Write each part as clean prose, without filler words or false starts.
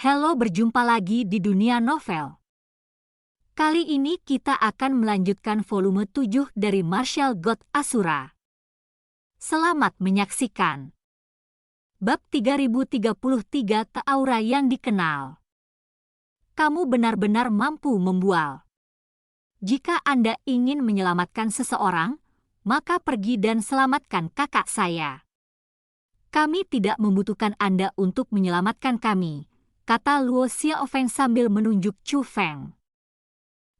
Halo, berjumpa lagi di dunia novel. Kali ini kita akan melanjutkan volume 7 dari Martial God Asura. Selamat menyaksikan. Bab 3033 ke aura yang dikenal. Kamu benar-benar mampu membual. Jika Anda ingin menyelamatkan seseorang, maka pergi dan selamatkan kakak saya. Kami tidak membutuhkan Anda untuk menyelamatkan kami, kata Luo Xiaofeng sambil menunjuk Chu Feng.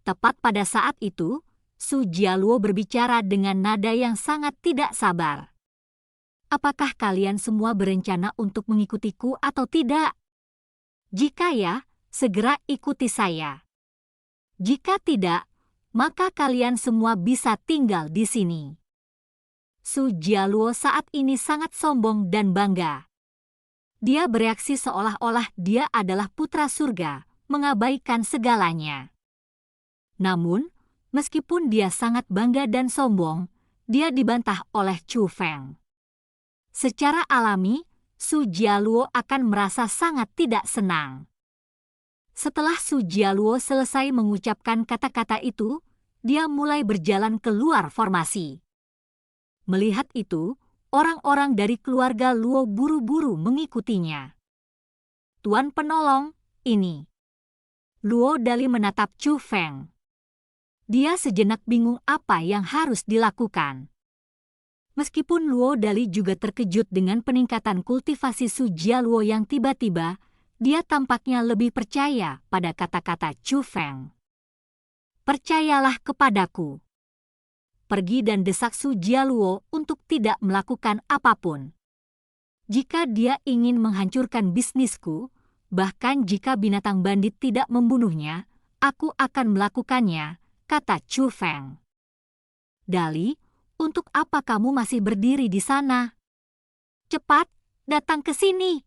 Tepat pada saat itu, Su Jialuo berbicara dengan nada yang sangat tidak sabar. Apakah kalian semua berencana untuk mengikutiku atau tidak? Jika ya, segera ikuti saya. Jika tidak, maka kalian semua bisa tinggal di sini. Su Jialuo saat ini sangat sombong dan bangga. Dia bereaksi seolah-olah dia adalah putra surga, mengabaikan segalanya. Namun, meskipun dia sangat bangga dan sombong, dia dibantah oleh Chu Feng. Secara alami, Su Jialuo akan merasa sangat tidak senang. Setelah Su Jialuo selesai mengucapkan kata-kata itu, dia mulai berjalan keluar formasi. Melihat itu, orang-orang dari keluarga Luo buru-buru mengikutinya. Tuan penolong, ini. Luo Dali menatap Chu Feng. Dia sejenak bingung apa yang harus dilakukan. Meskipun Luo Dali juga terkejut dengan peningkatan kultivasi Su Jialuo yang tiba-tiba, dia tampaknya lebih percaya pada kata-kata Chu Feng. Percayalah kepadaku. Pergi dan desak Su Jialuo untuk tidak melakukan apapun. Jika dia ingin menghancurkan bisnisku, bahkan jika binatang bandit tidak membunuhnya, aku akan melakukannya, kata Chu Feng. Dali, untuk apa kamu masih berdiri di sana? Cepat, datang ke sini.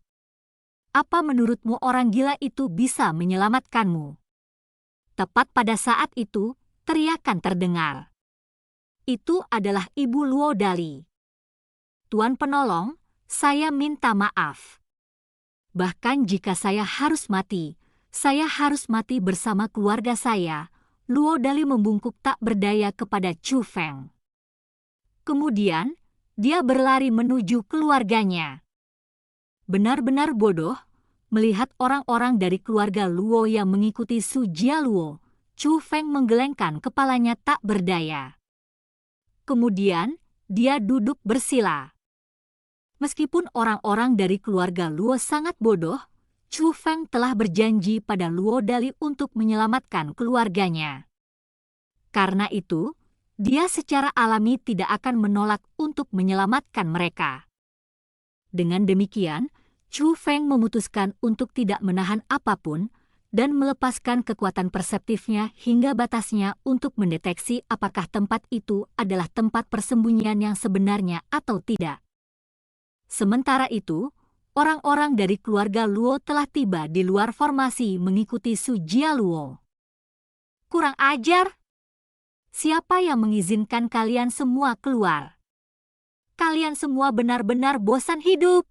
Apa menurutmu orang gila itu bisa menyelamatkanmu? Tepat pada saat itu, teriakan terdengar. Itu adalah Ibu Luo Dali. Tuan penolong, saya minta maaf. Bahkan jika saya harus mati bersama keluarga saya. Luo Dali membungkuk tak berdaya kepada Chu Feng. Kemudian, dia berlari menuju keluarganya. Benar-benar bodoh, melihat orang-orang dari keluarga Luo yang mengikuti Su Jialuo. Chu Feng menggelengkan kepalanya tak berdaya. Kemudian, dia duduk bersila. Meskipun orang-orang dari keluarga Luo sangat bodoh, Chu Feng telah berjanji pada Luo Dali untuk menyelamatkan keluarganya. Karena itu, dia secara alami tidak akan menolak untuk menyelamatkan mereka. Dengan demikian, Chu Feng memutuskan untuk tidak menahan apapun dan melepaskan kekuatan perseptifnya hingga batasnya untuk mendeteksi apakah tempat itu adalah tempat persembunyian yang sebenarnya atau tidak. Sementara itu, orang-orang dari keluarga Luo telah tiba di luar formasi mengikuti Su Jialuo. Kurang ajar! Siapa yang mengizinkan kalian semua keluar? Kalian semua benar-benar bosan hidup.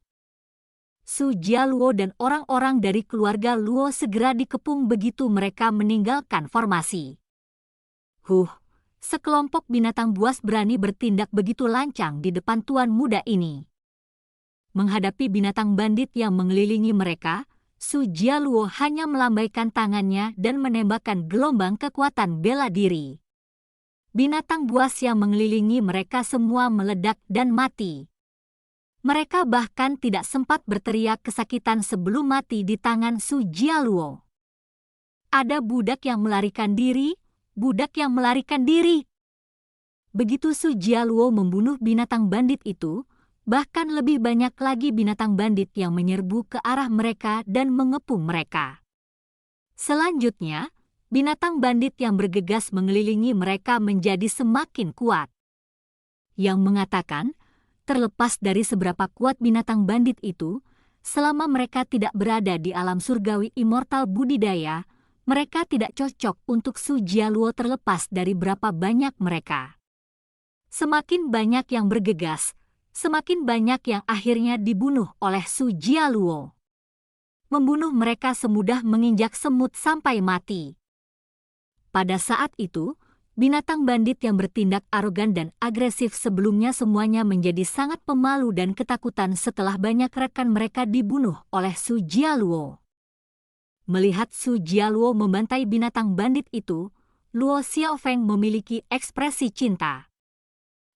Su Jialuo dan orang-orang dari keluarga Luo segera dikepung begitu mereka meninggalkan formasi. Sekelompok binatang buas berani bertindak begitu lancang di depan tuan muda ini. Menghadapi binatang bandit yang mengelilingi mereka, Su Jialuo hanya melambaikan tangannya dan menembakkan gelombang kekuatan bela diri. Binatang buas yang mengelilingi mereka semua meledak dan mati. Mereka bahkan tidak sempat berteriak kesakitan sebelum mati di tangan Su Jialuo. Ada budak yang melarikan diri, budak yang melarikan diri. Begitu Su Jialuo membunuh binatang bandit itu, bahkan lebih banyak lagi binatang bandit yang menyerbu ke arah mereka dan mengepung mereka. Selanjutnya, binatang bandit yang bergegas mengelilingi mereka menjadi semakin kuat. Yang mengatakan, terlepas dari seberapa kuat binatang bandit itu, selama mereka tidak berada di alam surgawi immortal budidaya, mereka tidak cocok untuk Su Jialuo terlepas dari berapa banyak mereka. Semakin banyak yang bergegas, semakin banyak yang akhirnya dibunuh oleh Su Jialuo. membunuh mereka semudah menginjak semut sampai mati. Pada saat itu, binatang bandit yang bertindak arogan dan agresif sebelumnya semuanya menjadi sangat pemalu dan ketakutan setelah banyak rekan mereka dibunuh oleh Su Jialuo. Melihat Su Jialuo membantai binatang bandit itu, Luo Xiaofeng memiliki ekspresi cinta.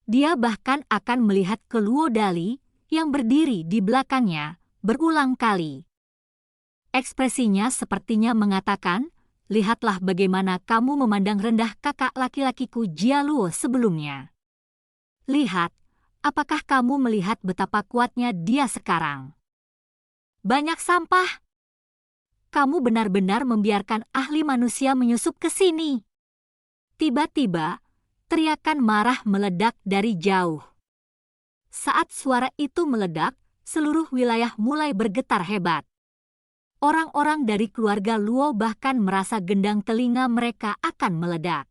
Dia bahkan akan melihat ke Luo Dali yang berdiri di belakangnya berulang kali. Ekspresinya sepertinya mengatakan, "Lihatlah bagaimana kamu memandang rendah kakak laki-lakiku Jialuo sebelumnya. Lihat, apakah kamu melihat betapa kuatnya dia sekarang? Banyak sampah. Kamu benar-benar membiarkan ahli manusia menyusup ke sini." Tiba-tiba, teriakan marah meledak dari jauh. Saat suara itu meledak, seluruh wilayah mulai bergetar hebat. Orang-orang dari keluarga Luo bahkan merasa gendang telinga mereka akan meledak.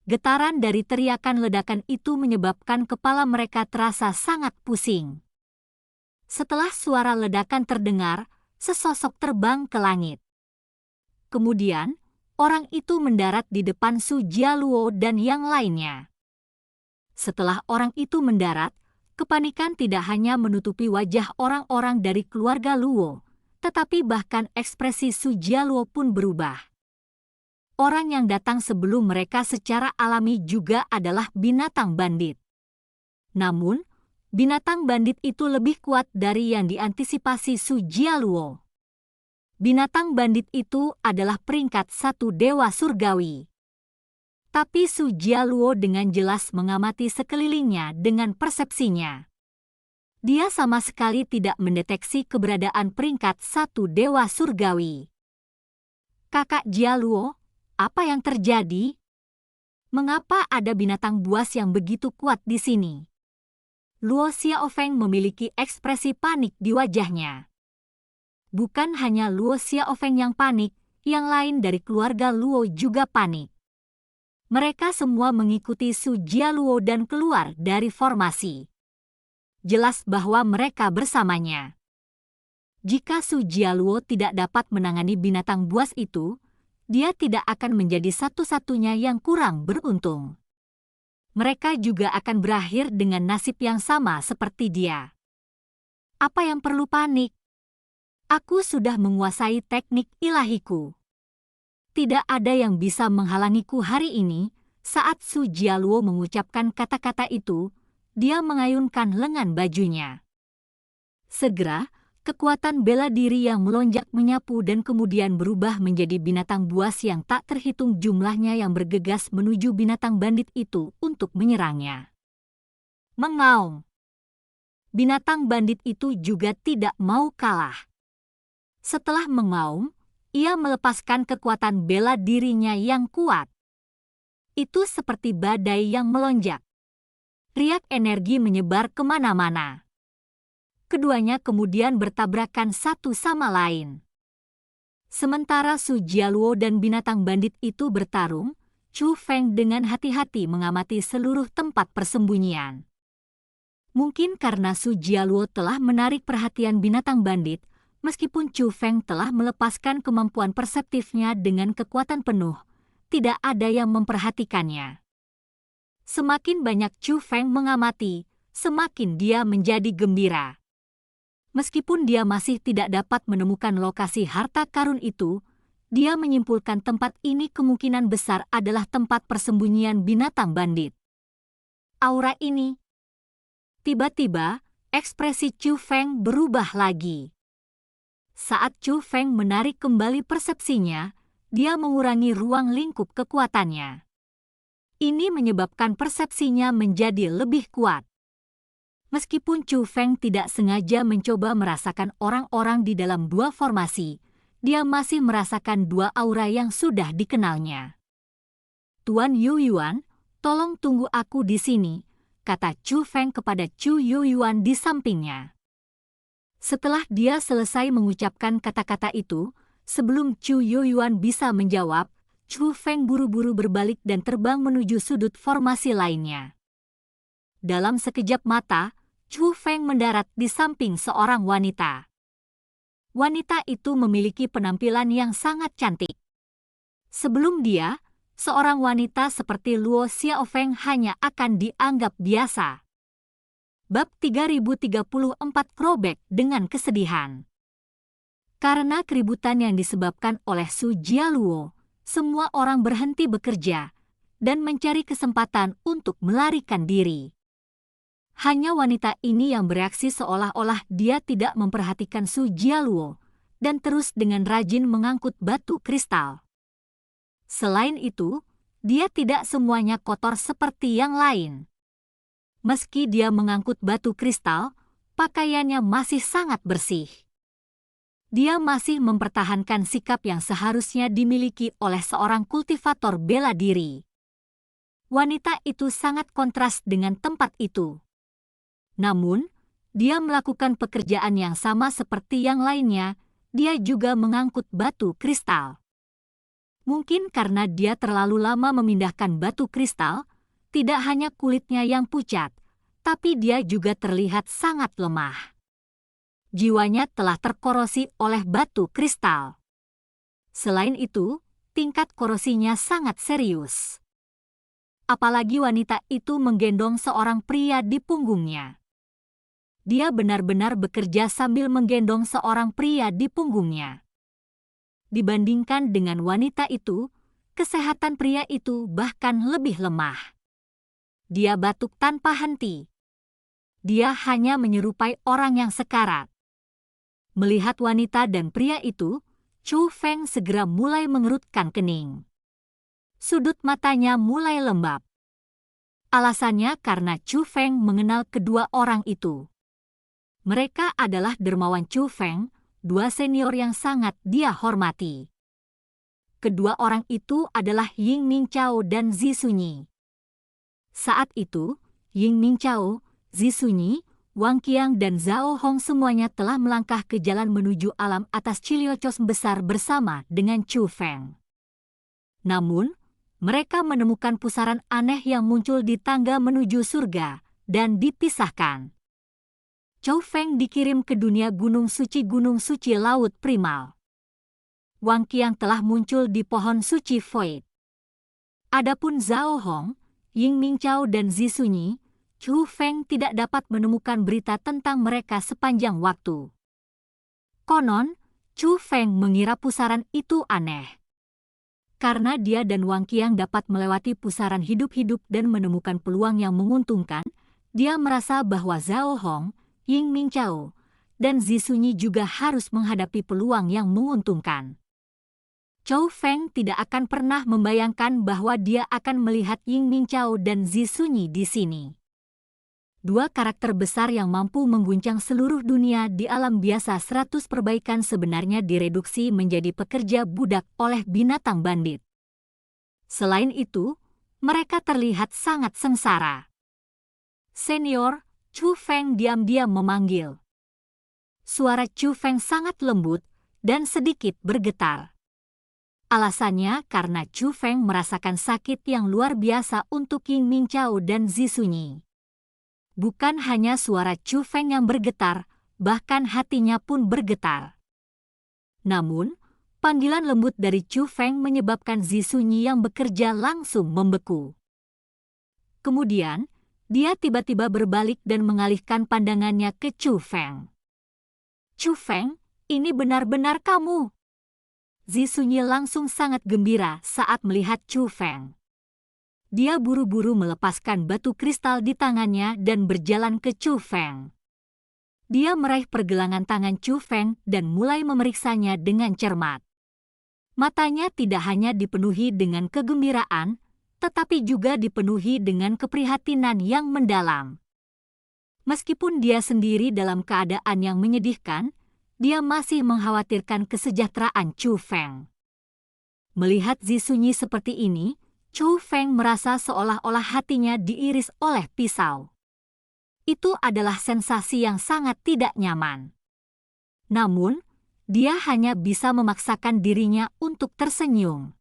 Getaran dari teriakan ledakan itu menyebabkan kepala mereka terasa sangat pusing. Setelah suara ledakan terdengar, sesosok terbang ke langit. Kemudian, orang itu mendarat di depan Su Jialuo dan yang lainnya. Setelah orang itu mendarat, kepanikan tidak hanya menutupi wajah orang-orang dari keluarga Luo, tetapi bahkan ekspresi Su Jialuo pun berubah. Orang yang datang sebelum mereka secara alami juga adalah binatang bandit. Namun, binatang bandit itu lebih kuat dari yang diantisipasi Su Jialuo. Binatang bandit itu adalah peringkat 1 dewa surgawi. Tapi Su Jialuo dengan jelas mengamati sekelilingnya dengan persepsinya. Dia sama sekali tidak mendeteksi keberadaan peringkat 1 dewa surgawi. "Kakak Jialuo, apa yang terjadi? Mengapa ada binatang buas yang begitu kuat di sini?" Luo Xiaofeng memiliki ekspresi panik di wajahnya. Bukan hanya Luo Xiaofeng yang panik, yang lain dari keluarga Luo juga panik. Mereka semua mengikuti Su Jialuo dan keluar dari formasi. Jelas bahwa mereka bersamanya. Jika Su Jialuo tidak dapat menangani binatang buas itu, dia tidak akan menjadi satu-satunya yang kurang beruntung. Mereka juga akan berakhir dengan nasib yang sama seperti dia. Apa yang perlu panik? Aku sudah menguasai teknik ilahiku. Tidak ada yang bisa menghalangiku hari ini. Saat Su Jialuo mengucapkan kata-kata itu, dia mengayunkan lengan bajunya. Segera, kekuatan bela diri yang melonjak menyapu dan kemudian berubah menjadi binatang buas yang tak terhitung jumlahnya yang bergegas menuju binatang bandit itu untuk menyerangnya. Mengaum. Binatang bandit itu juga tidak mau kalah. Setelah mengaum, ia melepaskan kekuatan bela dirinya yang kuat. Itu seperti badai yang melonjak. Riak energi menyebar kemana-mana. Keduanya kemudian bertabrakan satu sama lain. Sementara Su Jialuo dan binatang bandit itu bertarung, Chu Feng dengan hati-hati mengamati seluruh tempat persembunyian. Mungkin karena Su Jialuo telah menarik perhatian binatang bandit, meskipun Chu Feng telah melepaskan kemampuan perseptifnya dengan kekuatan penuh, tidak ada yang memperhatikannya. Semakin banyak Chu Feng mengamati, semakin dia menjadi gembira. Meskipun dia masih tidak dapat menemukan lokasi harta karun itu, dia menyimpulkan tempat ini kemungkinan besar adalah tempat persembunyian binatang bandit. Aura ini. Tiba-tiba, ekspresi Chu Feng berubah lagi. Saat Chu Feng menarik kembali persepsinya, dia mengurangi ruang lingkup kekuatannya. Ini menyebabkan persepsinya menjadi lebih kuat. Meskipun Chu Feng tidak sengaja mencoba merasakan orang-orang di dalam dua formasi, dia masih merasakan dua aura yang sudah dikenalnya. "Tuan Yu Yuan, tolong tunggu aku di sini," kata Chu Feng kepada Chu Yu Yuan di sampingnya. Setelah dia selesai mengucapkan kata-kata itu, sebelum Chu Yu Yuan bisa menjawab, Chu Feng buru-buru berbalik dan terbang menuju sudut formasi lainnya. Dalam sekejap mata, Chu Feng mendarat di samping seorang wanita. Wanita itu memiliki penampilan yang sangat cantik. Sebelum dia, seorang wanita seperti Luo Xiaofeng hanya akan dianggap biasa. Bab 3034 Throwback dengan kesedihan. Karena keributan yang disebabkan oleh Su Jialuo, semua orang berhenti bekerja dan mencari kesempatan untuk melarikan diri. Hanya wanita ini yang bereaksi seolah-olah dia tidak memperhatikan Su Jialuo dan terus dengan rajin mengangkut batu kristal. Selain itu, dia tidak semuanya kotor seperti yang lain. Meski dia mengangkut batu kristal, pakaiannya masih sangat bersih. Dia masih mempertahankan sikap yang seharusnya dimiliki oleh seorang kultivator bela diri. Wanita itu sangat kontras dengan tempat itu. Namun, dia melakukan pekerjaan yang sama seperti yang lainnya, dia juga mengangkut batu kristal. Mungkin karena dia terlalu lama memindahkan batu kristal, tidak hanya kulitnya yang pucat, tapi dia juga terlihat sangat lemah. Jiwanya telah terkorosi oleh batu kristal. Selain itu, tingkat korosinya sangat serius. Apalagi wanita itu menggendong seorang pria di punggungnya. Dia benar-benar bekerja sambil menggendong seorang pria di punggungnya. Dibandingkan dengan wanita itu, kesehatan pria itu bahkan lebih lemah. Dia batuk tanpa henti. Dia hanya menyerupai orang yang sekarat. Melihat wanita dan pria itu, Chu Feng segera mulai mengerutkan kening. Sudut matanya mulai lembab. Alasannya karena Chu Feng mengenal kedua orang itu. Mereka adalah dermawan Chu Feng, dua senior yang sangat dia hormati. Kedua orang itu adalah Ying Mingchao dan Zi Sunyi. Saat itu, Ying Mingchao, Zi Sunyi, Wang Qiang dan Zhao Hong semuanya telah melangkah ke jalan menuju alam atas Ciliocos besar bersama dengan Chu Feng. Namun, mereka menemukan pusaran aneh yang muncul di tangga menuju surga dan dipisahkan. Chu Feng dikirim ke dunia Gunung Suci Laut Primal. Wang Qiang telah muncul di pohon suci Void. Adapun Zhao Hong, Ying Mingchao dan Zi Sunyi, Chu Feng tidak dapat menemukan berita tentang mereka sepanjang waktu. Konon, Chu Feng mengira pusaran itu aneh. Karena dia dan Wang Qiang dapat melewati pusaran hidup-hidup dan menemukan peluang yang menguntungkan, dia merasa bahwa Zhao Hong, Ying Mingchao, dan Zi Sunyi juga harus menghadapi peluang yang menguntungkan. Chu Feng tidak akan pernah membayangkan bahwa dia akan melihat Ying Mingchao dan Zi Sunyi di sini. Dua karakter besar yang mampu mengguncang seluruh dunia di alam biasa 100 perbaikan sebenarnya direduksi menjadi pekerja budak oleh binatang bandit. Selain itu, mereka terlihat sangat sengsara. Senior, Chu Feng diam-diam memanggil. Suara Chu Feng sangat lembut dan sedikit bergetar. Alasannya karena Chu Feng merasakan sakit yang luar biasa untuk Ying Mingchao dan Zi Sunyi. Bukan hanya suara Chu Feng yang bergetar, bahkan hatinya pun bergetar. Namun, panggilan lembut dari Chu Feng menyebabkan Zi Sunyi yang bekerja langsung membeku. Kemudian, dia tiba-tiba berbalik dan mengalihkan pandangannya ke Chu Feng. Chu Feng, ini benar-benar kamu. Zi Sunyi langsung sangat gembira saat melihat Chu Feng. Dia buru-buru melepaskan batu kristal di tangannya dan berjalan ke Chu Feng. Dia meraih pergelangan tangan Chu Feng dan mulai memeriksanya dengan cermat. Matanya tidak hanya dipenuhi dengan kegembiraan, tetapi juga dipenuhi dengan keprihatinan yang mendalam. Meskipun dia sendiri dalam keadaan yang menyedihkan, dia masih mengkhawatirkan kesejahteraan Chu Feng. Melihat Zi Sunyi seperti ini, Chu Feng merasa seolah-olah hatinya diiris oleh pisau. Itu adalah sensasi yang sangat tidak nyaman. Namun, dia hanya bisa memaksakan dirinya untuk tersenyum.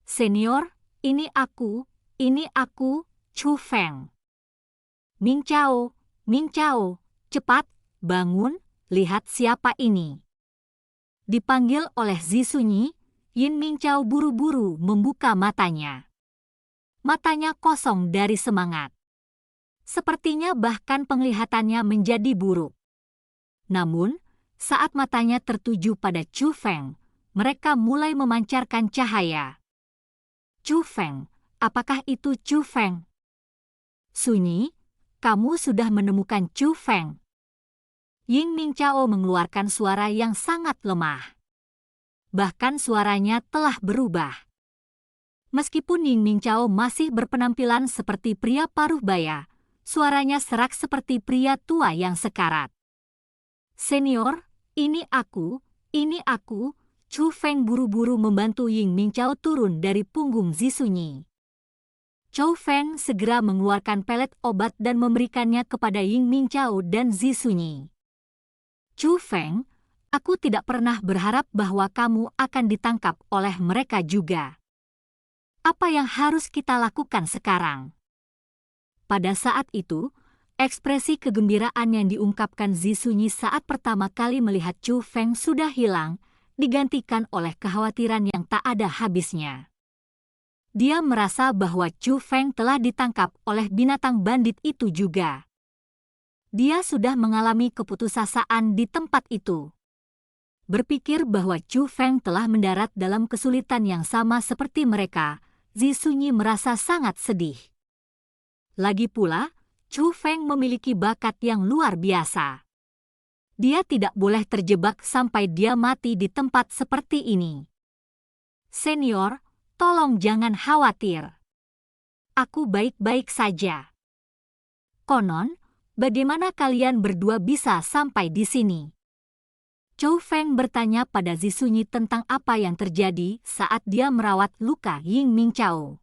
Senior, ini aku, Chu Feng. Mingchao, cepat, bangun, lihat siapa ini. Dipanggil oleh Zisunyi, Yin Mingqiao buru-buru membuka matanya. Matanya kosong dari semangat. Sepertinya bahkan penglihatannya menjadi buruk. Namun, saat matanya tertuju pada Chu Feng, mereka mulai memancarkan cahaya. Chu Feng, apakah itu Chu Feng? Sunyi, kamu sudah menemukan Chu Feng. Yin Mingqiao mengeluarkan suara yang sangat lemah. Bahkan suaranya telah berubah. Meskipun Yin Mingqiao masih berpenampilan seperti pria paruh baya, suaranya serak seperti pria tua yang sekarat. Senior, ini aku. Chu Feng buru-buru membantu Yin Mingqiao turun dari punggung Zisunyi. Chu Feng segera mengeluarkan pelet obat dan memberikannya kepada Yin Mingqiao dan Zisunyi. Chu Feng, aku tidak pernah berharap bahwa kamu akan ditangkap oleh mereka juga. Apa yang harus kita lakukan sekarang? Pada saat itu, ekspresi kegembiraan yang diungkapkan Zisunyi saat pertama kali melihat Chu Feng sudah hilang, digantikan oleh kekhawatiran yang tak ada habisnya. Dia merasa bahwa Chu Feng telah ditangkap oleh binatang bandit itu juga. Dia sudah mengalami keputusasaan di tempat itu. Berpikir bahwa Chu Feng telah mendarat dalam kesulitan yang sama seperti mereka, Zisunyi merasa sangat sedih. Lagi pula, Chu Feng memiliki bakat yang luar biasa. Dia tidak boleh terjebak sampai dia mati di tempat seperti ini. Senior, tolong jangan khawatir. Aku baik-baik saja. Konon, bagaimana kalian berdua bisa sampai di sini? Chu Feng bertanya pada Zisunyi tentang apa yang terjadi saat dia merawat luka Yin Mingqiao.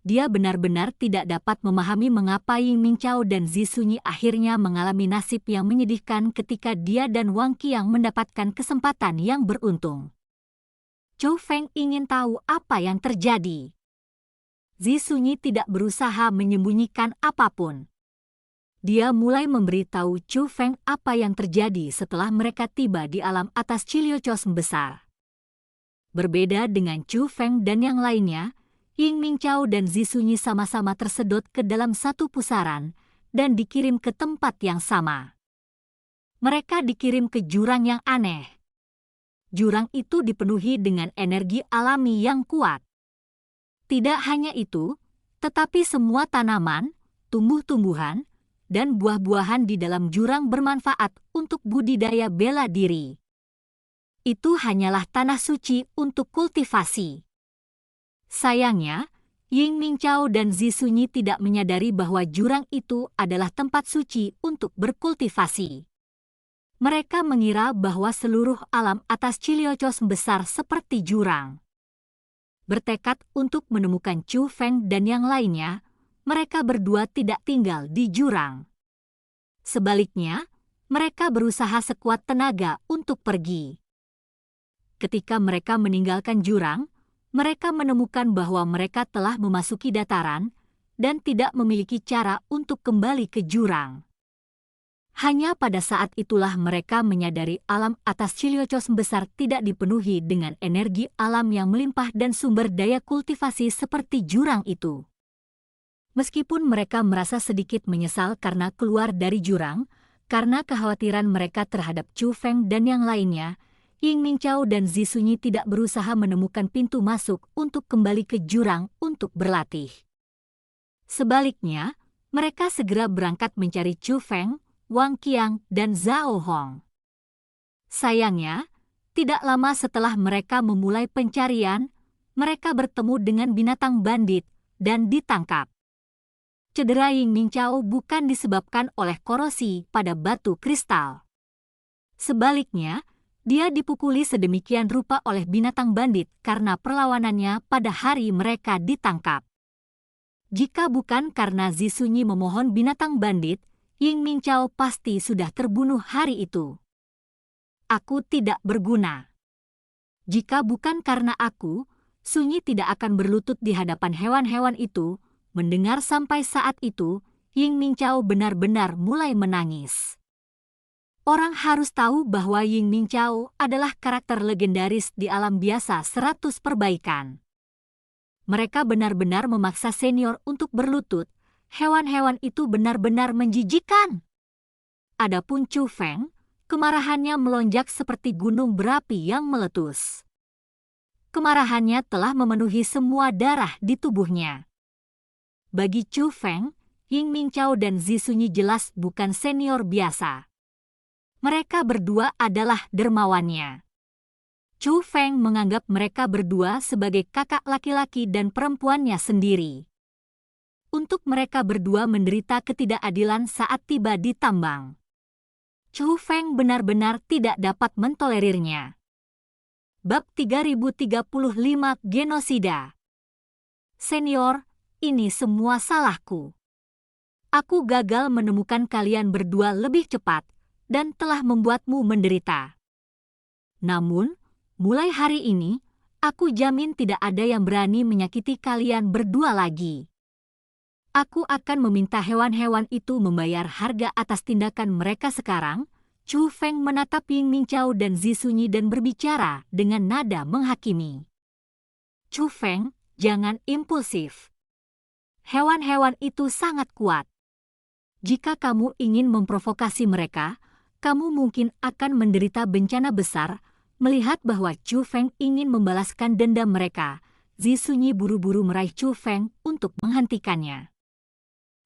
Dia benar-benar tidak dapat memahami mengapa Yin Mingqiao dan Zisunyi akhirnya mengalami nasib yang menyedihkan ketika dia dan Wang Qiang mendapatkan kesempatan yang beruntung. Chu Feng ingin tahu apa yang terjadi. Zisunyi tidak berusaha menyembunyikan apapun. Dia mulai memberitahu Chu Feng apa yang terjadi setelah mereka tiba di alam atas Chiliocos besar. Berbeda dengan Chu Feng dan yang lainnya, Yin Mingqiao dan Zisunyi sama-sama tersedot ke dalam satu pusaran dan dikirim ke tempat yang sama. Mereka dikirim ke jurang yang aneh. Jurang itu dipenuhi dengan energi alami yang kuat. Tidak hanya itu, tetapi semua tanaman, tumbuh-tumbuhan, dan buah-buahan di dalam jurang bermanfaat untuk budidaya bela diri. Itu hanyalah tanah suci untuk kultivasi. Sayangnya, Yin Mingqiao dan Zisunyi tidak menyadari bahwa jurang itu adalah tempat suci untuk berkultivasi. Mereka mengira bahwa seluruh alam atas Chiliocos besar seperti jurang. Bertekad untuk menemukan Chu Feng dan yang lainnya, mereka berdua tidak tinggal di jurang. Sebaliknya, mereka berusaha sekuat tenaga untuk pergi. Ketika mereka meninggalkan jurang, mereka menemukan bahwa mereka telah memasuki dataran dan tidak memiliki cara untuk kembali ke jurang. Hanya pada saat itulah mereka menyadari alam atas Chiliocos besar tidak dipenuhi dengan energi alam yang melimpah dan sumber daya kultivasi seperti jurang itu. Meskipun mereka merasa sedikit menyesal karena keluar dari jurang, karena kekhawatiran mereka terhadap Chu Feng dan yang lainnya, Yin Mingqiao dan Zisunyi tidak berusaha menemukan pintu masuk untuk kembali ke jurang untuk berlatih. Sebaliknya, mereka segera berangkat mencari Chu Feng, Wang Qiang, dan Zhao Hong. Sayangnya, tidak lama setelah mereka memulai pencarian, mereka bertemu dengan binatang bandit dan ditangkap. Cedera Yin Mingqiao bukan disebabkan oleh korosi pada batu kristal. Sebaliknya, dia dipukuli sedemikian rupa oleh binatang bandit karena perlawanannya pada hari mereka ditangkap. Jika bukan karena Zisunyi memohon binatang bandit, Yin Mingqiao pasti sudah terbunuh hari itu. Aku tidak berguna. Jika bukan karena aku, Sunyi tidak akan berlutut di hadapan hewan-hewan itu. Mendengar sampai saat itu, Yin Mingqiao benar-benar mulai menangis. Orang harus tahu bahwa Ying Ming Chao adalah karakter legendaris di alam biasa 100 perbaikan. Mereka benar-benar memaksa senior untuk berlutut. Hewan-hewan itu benar-benar menjijikkan. Adapun Chu Feng, kemarahannya melonjak seperti gunung berapi yang meletus. Kemarahannya telah memenuhi semua darah di tubuhnya. Bagi Chu Feng, Ying Ming Chao dan Zi Sunyi jelas bukan senior biasa. Mereka berdua adalah dermawannya. Chu Feng menganggap mereka berdua sebagai kakak laki-laki dan perempuannya sendiri. Untuk mereka berdua menderita ketidakadilan saat tiba di tambang. Chu Feng benar-benar tidak dapat mentolerirnya. Bab 3035 Genosida. Senior, ini semua salahku. Aku gagal menemukan kalian berdua lebih cepat dan telah membuatmu menderita. Namun, mulai hari ini, aku jamin tidak ada yang berani menyakiti kalian berdua lagi. Aku akan meminta hewan-hewan itu membayar harga atas tindakan mereka sekarang. Chu Feng menatap Ying Ming Chao dan Zi Sunyi dan berbicara dengan nada menghakimi. Chu Feng, jangan impulsif. Hewan-hewan itu sangat kuat. Jika kamu ingin memprovokasi mereka, kamu mungkin akan menderita bencana besar. Melihat bahwa Chu Feng ingin membalaskan dendam mereka, Zi Sunyi buru-buru meraih Chu Feng untuk menghentikannya.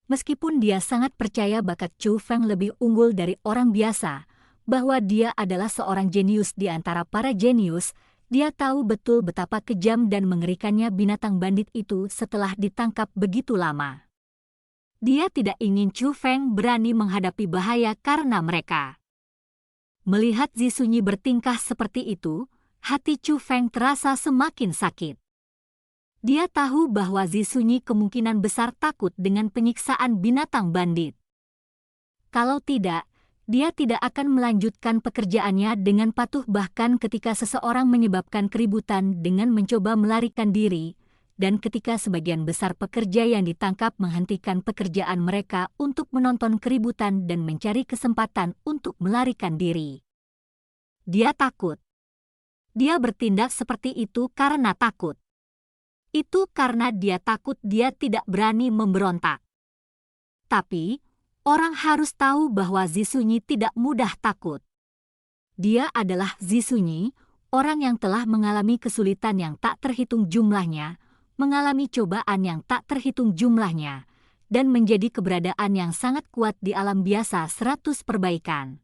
Meskipun dia sangat percaya bakat Chu Feng lebih unggul dari orang biasa, bahwa dia adalah seorang jenius di antara para jenius, dia tahu betul betapa kejam dan mengerikannya binatang bandit itu setelah ditangkap begitu lama. Dia tidak ingin Chu Feng berani menghadapi bahaya karena mereka. Melihat Zi Sunyi bertingkah seperti itu, hati Chu Feng terasa semakin sakit. Dia tahu bahwa Zi Sunyi kemungkinan besar takut dengan penyiksaan binatang bandit. Kalau tidak, dia tidak akan melanjutkan pekerjaannya dengan patuh bahkan ketika seseorang menyebabkan keributan dengan mencoba melarikan diri, dan ketika sebagian besar pekerja yang ditangkap menghentikan pekerjaan mereka untuk menonton keributan dan mencari kesempatan untuk melarikan diri. Dia takut. Dia bertindak seperti itu karena takut. Itu karena dia takut dia tidak berani memberontak. Tapi, orang harus tahu bahwa Zi Sunyi tidak mudah takut. Dia adalah Zi Sunyi, orang yang telah mengalami kesulitan yang tak terhitung jumlahnya, mengalami cobaan yang tak terhitung jumlahnya, dan menjadi keberadaan yang sangat kuat di alam biasa 100 perbaikan.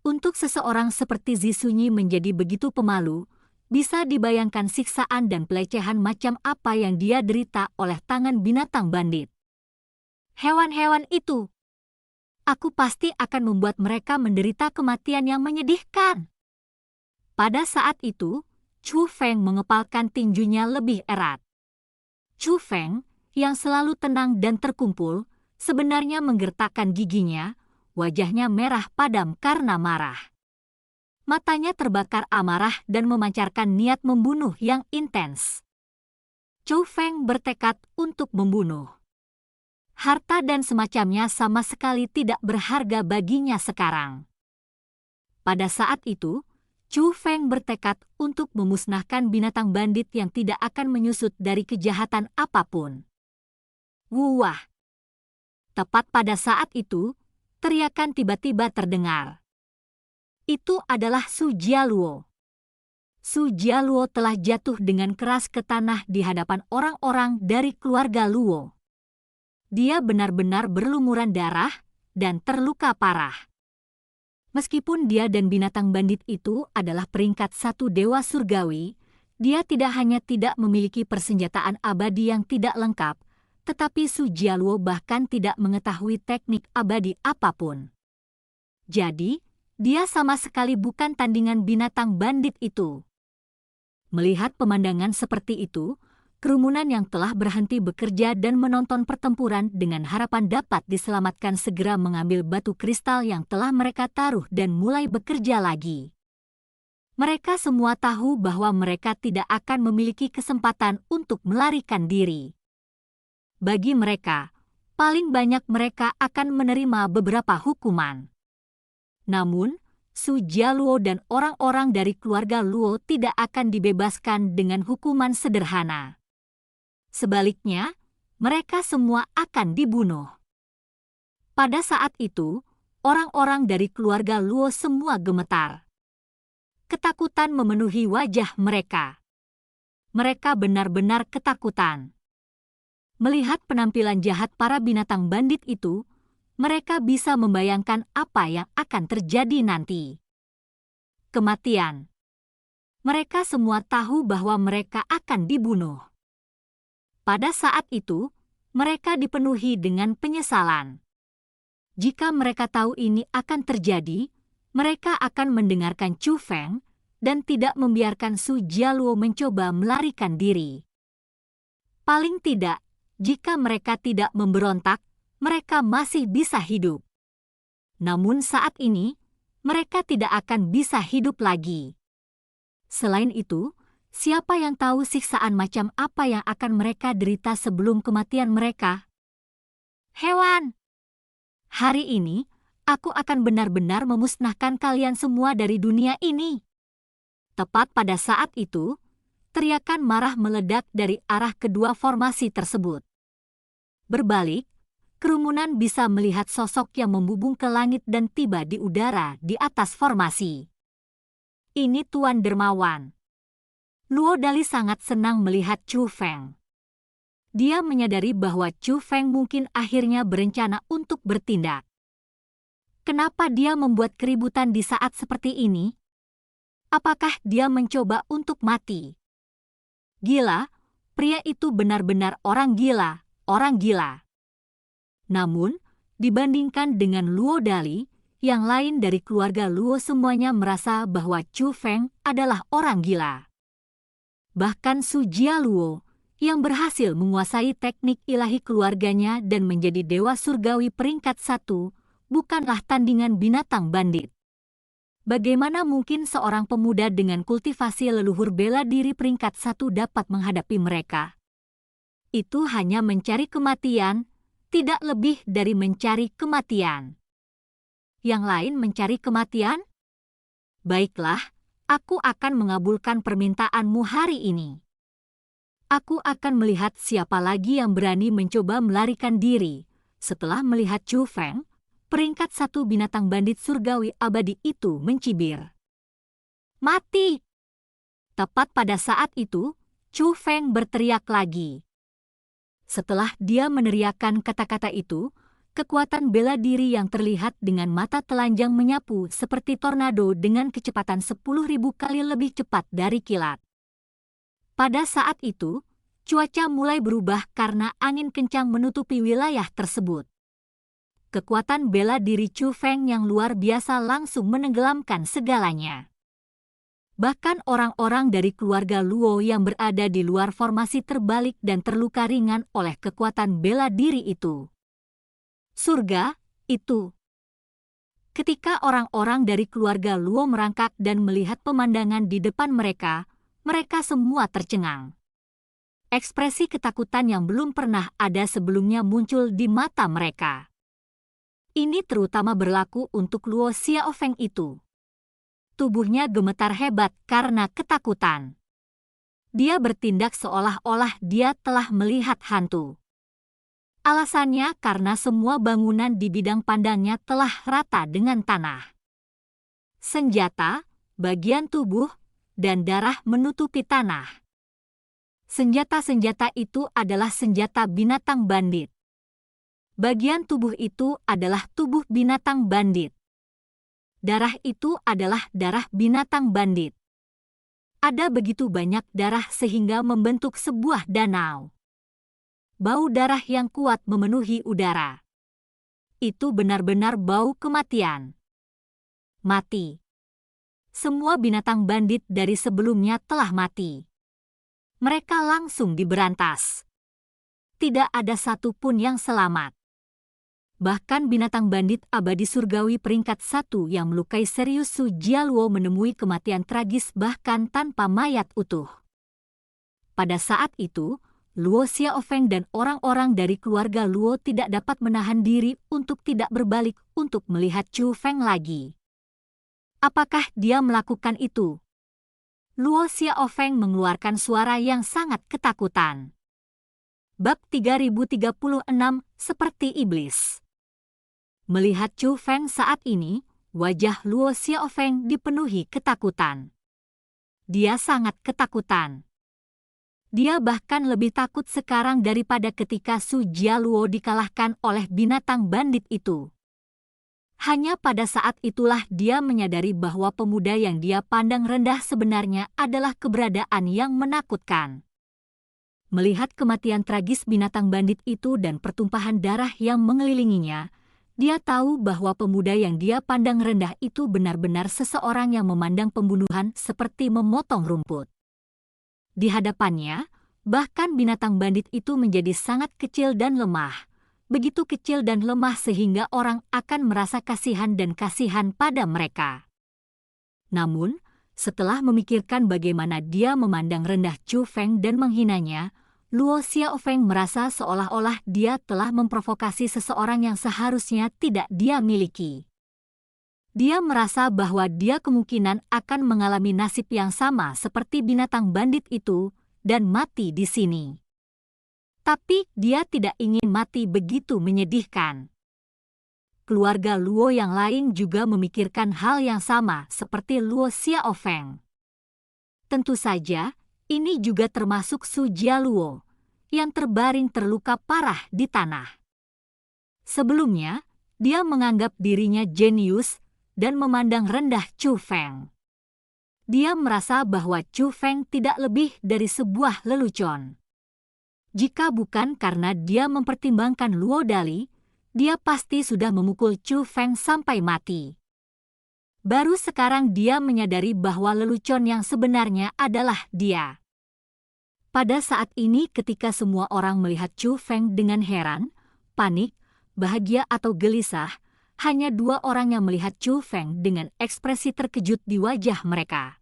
Untuk seseorang seperti Zi Sunyi menjadi begitu pemalu, bisa dibayangkan siksaan dan pelecehan macam apa yang dia derita oleh tangan binatang bandit. Hewan-hewan itu, aku pasti akan membuat mereka menderita kematian yang menyedihkan. Pada saat itu, Chu Feng mengepalkan tinjunya lebih erat. Chu Feng, yang selalu tenang dan terkumpul, sebenarnya menggertakkan giginya, wajahnya merah padam karena marah. Matanya terbakar amarah dan memancarkan niat membunuh yang intens. Chu Feng bertekad untuk membunuh. Harta dan semacamnya sama sekali tidak berharga baginya sekarang. Pada saat itu, Chu Feng bertekad untuk memusnahkan binatang bandit yang tidak akan menyusut dari kejahatan apapun. Wah! Tepat pada saat itu, teriakan tiba-tiba terdengar. Itu adalah Su Jialuo. Su Jialuo telah jatuh dengan keras ke tanah di hadapan orang-orang dari keluarga Luo. Dia benar-benar berlumuran darah dan terluka parah. Meskipun dia dan binatang bandit itu adalah peringkat 1 dewa surgawi, dia tidak hanya tidak memiliki persenjataan abadi yang tidak lengkap, tetapi Su Jialuo bahkan tidak mengetahui teknik abadi apapun. Jadi, dia sama sekali bukan tandingan binatang bandit itu. Melihat pemandangan seperti itu, kerumunan yang telah berhenti bekerja dan menonton pertempuran dengan harapan dapat diselamatkan segera mengambil batu kristal yang telah mereka taruh dan mulai bekerja lagi. Mereka semua tahu bahwa mereka tidak akan memiliki kesempatan untuk melarikan diri. Bagi mereka, paling banyak mereka akan menerima beberapa hukuman. Namun, Su Jialuo dan orang-orang dari keluarga Luo tidak akan dibebaskan dengan hukuman sederhana. Sebaliknya, mereka semua akan dibunuh. Pada saat itu, orang-orang dari keluarga Luo semua gemetar. Ketakutan memenuhi wajah mereka. Mereka benar-benar ketakutan. Melihat penampilan jahat para binatang bandit itu, mereka bisa membayangkan apa yang akan terjadi nanti. Kematian. Mereka semua tahu bahwa mereka akan dibunuh. Pada saat itu, mereka dipenuhi dengan penyesalan. Jika mereka tahu ini akan terjadi, mereka akan mendengarkan Chu Feng dan tidak membiarkan Su Jialuo mencoba melarikan diri. Paling tidak, jika mereka tidak memberontak, mereka masih bisa hidup. Namun saat ini, mereka tidak akan bisa hidup lagi. Selain itu, siapa yang tahu siksaan macam apa yang akan mereka derita sebelum kematian mereka? Hewan! Hari ini, aku akan benar-benar memusnahkan kalian semua dari dunia ini. Tepat pada saat itu, teriakan marah meledak dari arah kedua formasi tersebut. Berbalik, kerumunan bisa melihat sosok yang membubung ke langit dan tiba di udara di atas formasi. Ini Tuan Dermawan. Luo Dali sangat senang melihat Chu Feng. Dia menyadari bahwa Chu Feng mungkin akhirnya berencana untuk bertindak. Kenapa dia membuat keributan di saat seperti ini? Apakah dia mencoba untuk mati? Gila, pria itu benar-benar orang gila, orang gila. Namun, dibandingkan dengan Luo Dali, yang lain dari keluarga Luo semuanya merasa bahwa Chu Feng adalah orang gila. Bahkan Su Jialuo, yang berhasil menguasai teknik ilahi keluarganya dan menjadi dewa surgawi peringkat 1, bukanlah tandingan binatang bandit. Bagaimana mungkin seorang pemuda dengan kultivasi leluhur bela diri peringkat 1 dapat menghadapi mereka? Itu hanya mencari kematian, tidak lebih dari mencari kematian. Yang lain mencari kematian? Baiklah, aku akan mengabulkan permintaanmu hari ini. Aku akan melihat siapa lagi yang berani mencoba melarikan diri. Setelah melihat Chu Feng, peringkat 1 binatang bandit surgawi abadi itu mencibir. Mati! Tepat pada saat itu, Chu Feng berteriak lagi. Setelah dia meneriakkan kata-kata itu, kekuatan bela diri yang terlihat dengan mata telanjang menyapu seperti tornado dengan kecepatan 10.000 kali lebih cepat dari kilat. Pada saat itu, cuaca mulai berubah karena angin kencang menutupi wilayah tersebut. Kekuatan bela diri Chu Feng yang luar biasa langsung menenggelamkan segalanya. Bahkan orang-orang dari keluarga Luo yang berada di luar formasi terbalik dan terluka ringan oleh kekuatan bela diri itu. Surga, itu. Ketika orang-orang dari keluarga Luo merangkak dan melihat pemandangan di depan mereka, mereka semua tercengang. Ekspresi ketakutan yang belum pernah ada sebelumnya muncul di mata mereka. Ini terutama berlaku untuk Luo Xiaofeng itu. Tubuhnya gemetar hebat karena ketakutan. Dia bertindak seolah-olah dia telah melihat hantu. Alasannya karena semua bangunan di bidang pandangnya telah rata dengan tanah. Senjata, bagian tubuh, dan darah menutupi tanah. Senjata-senjata itu adalah senjata binatang bandit. Bagian tubuh itu adalah tubuh binatang bandit. Darah itu adalah darah binatang bandit. Ada begitu banyak darah sehingga membentuk sebuah danau. Bau darah yang kuat memenuhi udara. Itu benar-benar bau kematian. Mati. Semua binatang bandit dari sebelumnya telah mati. Mereka langsung diberantas. Tidak ada satupun yang selamat. Bahkan binatang bandit abadi surgawi peringkat 1 yang melukai serius Su Jialuo menemui kematian tragis bahkan tanpa mayat utuh. Pada saat itu, Luo Xiaofeng dan orang-orang dari keluarga Luo tidak dapat menahan diri untuk tidak berbalik untuk melihat Chu Feng lagi. Apakah dia melakukan itu? Luo Xiaofeng mengeluarkan suara yang sangat ketakutan. Bab 3036, seperti iblis. Melihat Chu Feng saat ini, wajah Luo Xiaofeng dipenuhi ketakutan. Dia sangat ketakutan. Dia bahkan lebih takut sekarang daripada ketika Su Jialuo dikalahkan oleh binatang bandit itu. Hanya pada saat itulah dia menyadari bahwa pemuda yang dia pandang rendah sebenarnya adalah keberadaan yang menakutkan. Melihat kematian tragis binatang bandit itu dan pertumpahan darah yang mengelilinginya, dia tahu bahwa pemuda yang dia pandang rendah itu benar-benar seseorang yang memandang pembunuhan seperti memotong rumput. Di hadapannya, bahkan binatang bandit itu menjadi sangat kecil dan lemah. Begitu kecil dan lemah sehingga orang akan merasa kasihan dan kasihan pada mereka. Namun, setelah memikirkan bagaimana dia memandang rendah Chu Feng dan menghinanya, Luo Xiaofeng merasa seolah-olah dia telah memprovokasi seseorang yang seharusnya tidak dia miliki. Dia merasa bahwa dia kemungkinan akan mengalami nasib yang sama seperti binatang bandit itu dan mati di sini. Tapi dia tidak ingin mati begitu menyedihkan. Keluarga Luo yang lain juga memikirkan hal yang sama seperti Luo Xiaofeng. Tentu saja, ini juga termasuk Su Jialuo, yang terbaring terluka parah di tanah. Sebelumnya, dia menganggap dirinya jenius dan memandang rendah Chu Feng. Dia merasa bahwa Chu Feng tidak lebih dari sebuah lelucon. Jika bukan karena dia mempertimbangkan Luo Dali, dia pasti sudah memukul Chu Feng sampai mati. Baru sekarang dia menyadari bahwa lelucon yang sebenarnya adalah dia. Pada saat ini ketika semua orang melihat Chu Feng dengan heran, panik, bahagia atau gelisah, hanya dua orang yang melihat Chu Feng dengan ekspresi terkejut di wajah mereka.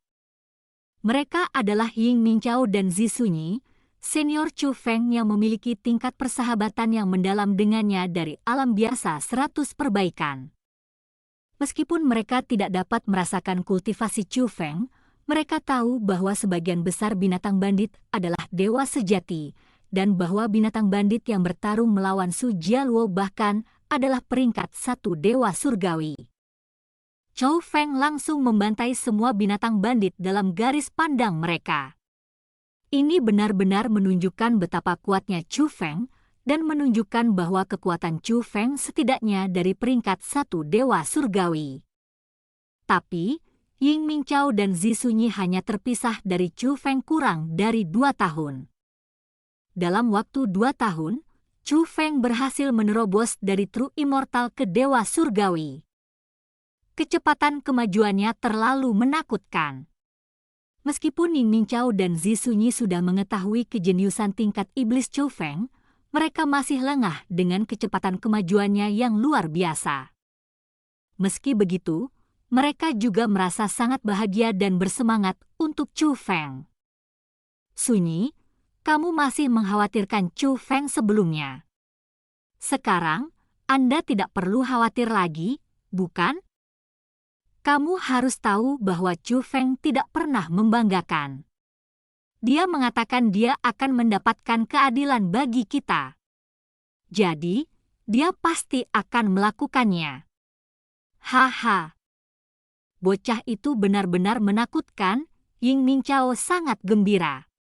Mereka adalah Ying Mingqiao dan Zi Sunyi, senior Chu Feng yang memiliki tingkat persahabatan yang mendalam dengannya dari alam biasa 100 perbaikan. Meskipun mereka tidak dapat merasakan kultivasi Chu Feng, mereka tahu bahwa sebagian besar binatang bandit adalah dewa sejati, dan bahwa binatang bandit yang bertarung melawan Su Jialuo bahkan adalah peringkat 1 dewa surgawi. Chu Feng langsung membantai semua binatang bandit dalam garis pandang mereka. Ini benar-benar menunjukkan betapa kuatnya Chu Feng dan menunjukkan bahwa kekuatan Chu Feng setidaknya dari peringkat 1 dewa surgawi. Tapi, Ying Mingqiao dan Zi Sunyi hanya terpisah dari Chu Feng kurang dari 2 tahun. Dalam waktu 2 tahun, Chu Feng berhasil menerobos dari True Immortal ke dewa surgawi. Kecepatan kemajuannya terlalu menakutkan. Meskipun Ying Mingqiao dan Zi Sunyi sudah mengetahui kejeniusan tingkat iblis Chu Feng, mereka masih lengah dengan kecepatan kemajuannya yang luar biasa. Meski begitu, mereka juga merasa sangat bahagia dan bersemangat untuk Chu Feng. Sunyi, kamu masih mengkhawatirkan Chu Feng sebelumnya. Sekarang, Anda tidak perlu khawatir lagi, bukan? Kamu harus tahu bahwa Chu Feng tidak pernah membanggakan. Dia mengatakan dia akan mendapatkan keadilan bagi kita. Jadi, dia pasti akan melakukannya. Haha. Bocah itu benar-benar menakutkan, Ying Mingqiao sangat gembira.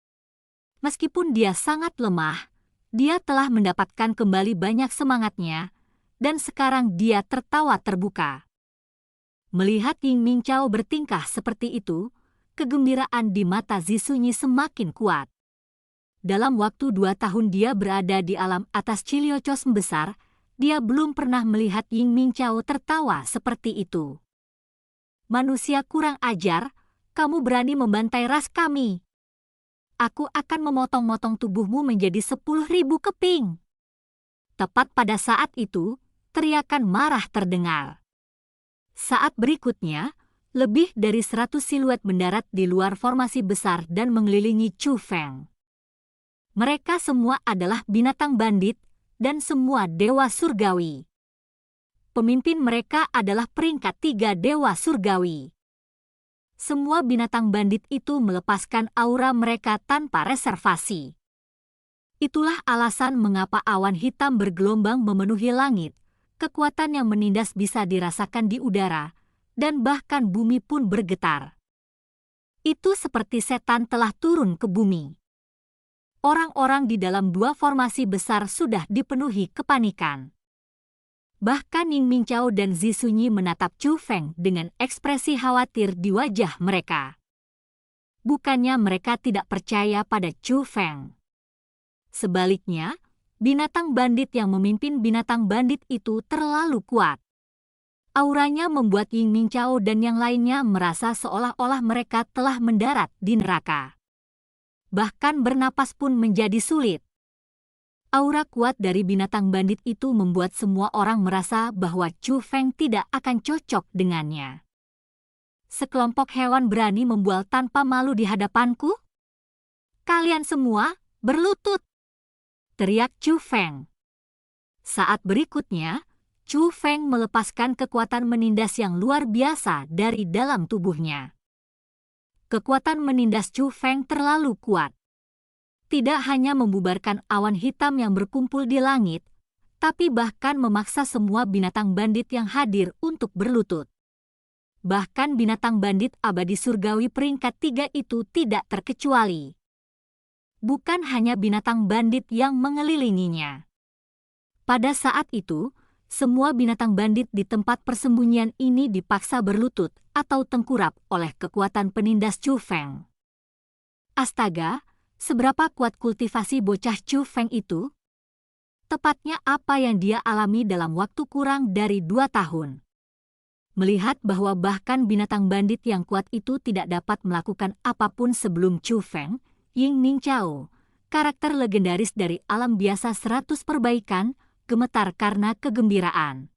Meskipun dia sangat lemah, dia telah mendapatkan kembali banyak semangatnya, dan sekarang dia tertawa terbuka. Melihat Ying Mingqiao bertingkah seperti itu, kegembiraan di mata Zi Sunyi semakin kuat. Dalam waktu 2 tahun dia berada di alam atas Chiliocos besar, dia belum pernah melihat Ying Mingqiao tertawa seperti itu. Manusia kurang ajar, kamu berani membantai ras kami. Aku akan memotong-motong tubuhmu menjadi 10.000 keping. Tepat pada saat itu, teriakan marah terdengar. Saat berikutnya, lebih dari 100 siluet mendarat di luar formasi besar dan mengelilingi Chu Feng. Mereka semua adalah binatang bandit dan semua dewa surgawi. Pemimpin mereka adalah peringkat 3 dewa surgawi. Semua binatang bandit itu melepaskan aura mereka tanpa reservasi. Itulah alasan mengapa awan hitam bergelombang memenuhi langit. Kekuatan yang menindas bisa dirasakan di udara, dan bahkan bumi pun bergetar. Itu seperti setan telah turun ke bumi. Orang-orang di dalam dua formasi besar sudah dipenuhi kepanikan. Bahkan Ying Mingqiao dan Zi Sunyi menatap Chu Feng dengan ekspresi khawatir di wajah mereka. Bukannya mereka tidak percaya pada Chu Feng. Sebaliknya, binatang bandit yang memimpin binatang bandit itu terlalu kuat. Auranya membuat Ying Mingqiao dan yang lainnya merasa seolah-olah mereka telah mendarat di neraka. Bahkan bernapas pun menjadi sulit. Aura kuat dari binatang bandit itu membuat semua orang merasa bahwa Chu Feng tidak akan cocok dengannya. Sekelompok hewan berani membual tanpa malu di hadapanku? Kalian semua berlutut! Teriak Chu Feng. Saat berikutnya, Chu Feng melepaskan kekuatan menindas yang luar biasa dari dalam tubuhnya. Kekuatan menindas Chu Feng terlalu kuat. Tidak hanya membubarkan awan hitam yang berkumpul di langit, tapi bahkan memaksa semua binatang bandit yang hadir untuk berlutut. Bahkan binatang bandit abadi surgawi peringkat 3 itu tidak terkecuali. Bukan hanya binatang bandit yang mengelilinginya. Pada saat itu, semua binatang bandit di tempat persembunyian ini dipaksa berlutut atau tengkurap oleh kekuatan penindas Chu Feng. Astaga, seberapa kuat kultivasi bocah Chu Feng itu? Tepatnya apa yang dia alami dalam waktu kurang dari 2 tahun. Melihat bahwa bahkan binatang bandit yang kuat itu tidak dapat melakukan apapun sebelum Chu Feng, Ying Mingqiao, karakter legendaris dari alam biasa 100 perbaikan, gemetar karena kegembiraan.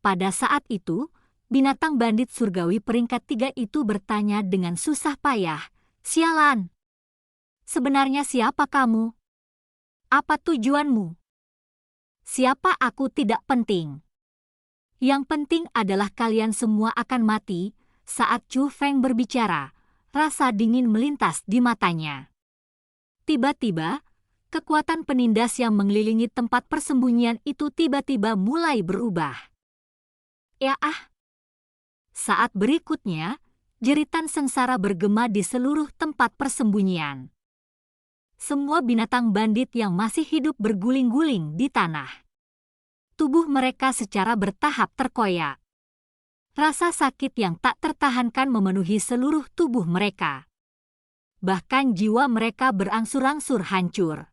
Pada saat itu, binatang bandit surgawi peringkat 3 itu bertanya dengan susah payah, "Sialan! Sebenarnya siapa kamu? Apa tujuanmu? Siapa aku tidak penting. Yang penting adalah kalian semua akan mati." Saat Chu Feng berbicara, rasa dingin melintas di matanya. Tiba-tiba, kekuatan penindas yang mengelilingi tempat persembunyian itu tiba-tiba mulai berubah. Ya ah! Saat berikutnya, jeritan sengsara bergema di seluruh tempat persembunyian. Semua binatang bandit yang masih hidup berguling-guling di tanah. Tubuh mereka secara bertahap terkoyak. Rasa sakit yang tak tertahankan memenuhi seluruh tubuh mereka. Bahkan jiwa mereka berangsur-angsur hancur.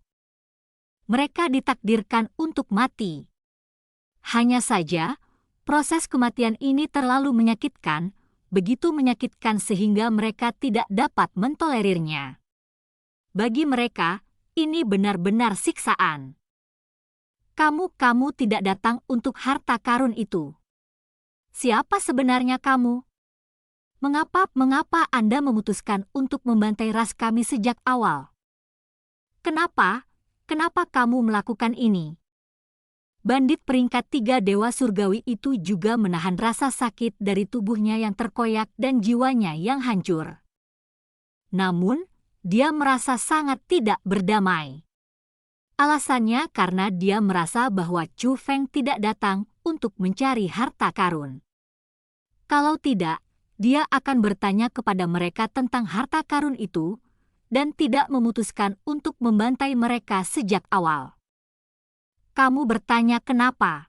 Mereka ditakdirkan untuk mati. Hanya saja, proses kematian ini terlalu menyakitkan, begitu menyakitkan sehingga mereka tidak dapat mentolerirnya. Bagi mereka, ini benar-benar siksaan. Kamu tidak datang untuk harta karun itu. Siapa sebenarnya kamu? Mengapa Anda memutuskan untuk membantai ras kami sejak awal? Kenapa kamu melakukan ini? Bandit peringkat 3 dewa surgawi itu juga menahan rasa sakit dari tubuhnya yang terkoyak dan jiwanya yang hancur. Namun, dia merasa sangat tidak berdamai. Alasannya karena dia merasa bahwa Chu Feng tidak datang untuk mencari harta karun. Kalau tidak, dia akan bertanya kepada mereka tentang harta karun itu dan tidak memutuskan untuk membantai mereka sejak awal. Kamu bertanya kenapa?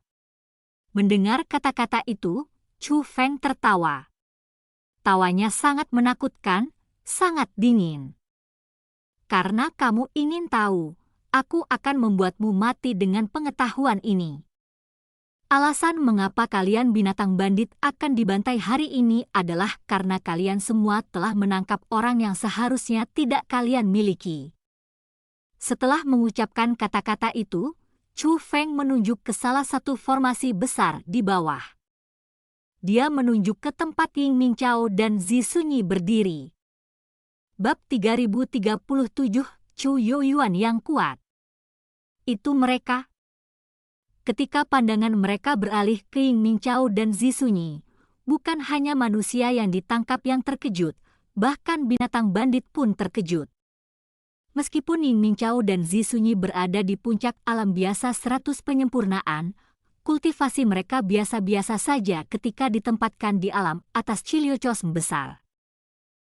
Mendengar kata-kata itu, Chu Feng tertawa. Tawanya sangat menakutkan, sangat dingin. Karena kamu ingin tahu, aku akan membuatmu mati dengan pengetahuan ini. Alasan mengapa kalian binatang bandit akan dibantai hari ini adalah karena kalian semua telah menangkap orang yang seharusnya tidak kalian miliki. Setelah mengucapkan kata-kata itu, Chu Feng menunjuk ke salah satu formasi besar di bawah. Dia menunjuk ke tempat Ying Mingqiao dan Zi Sunyi berdiri. Bab 3037, Chu Youyuan yang kuat. Itu mereka. Ketika pandangan mereka beralih ke Ying Mingqiao dan Zi Sunyi, Bukan hanya manusia yang ditangkap yang terkejut, bahkan binatang bandit pun terkejut. Meskipun Ying Mingqiao dan Zisunyi berada di puncak alam biasa 100 penyempurnaan, kultivasi mereka biasa-biasa saja ketika ditempatkan di alam atas Chiliocos besar.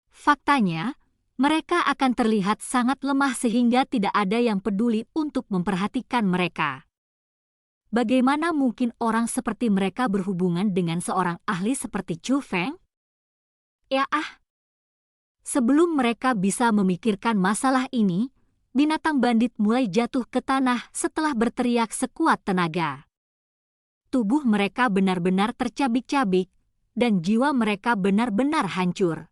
Faktanya, mereka akan terlihat sangat lemah sehingga tidak ada yang peduli untuk memperhatikan mereka. Bagaimana mungkin orang seperti mereka berhubungan dengan seorang ahli seperti Chu Feng? Sebelum mereka bisa memikirkan masalah ini, binatang bandit mulai jatuh ke tanah setelah berteriak sekuat tenaga. Tubuh mereka benar-benar tercabik-cabik, dan jiwa mereka benar-benar hancur.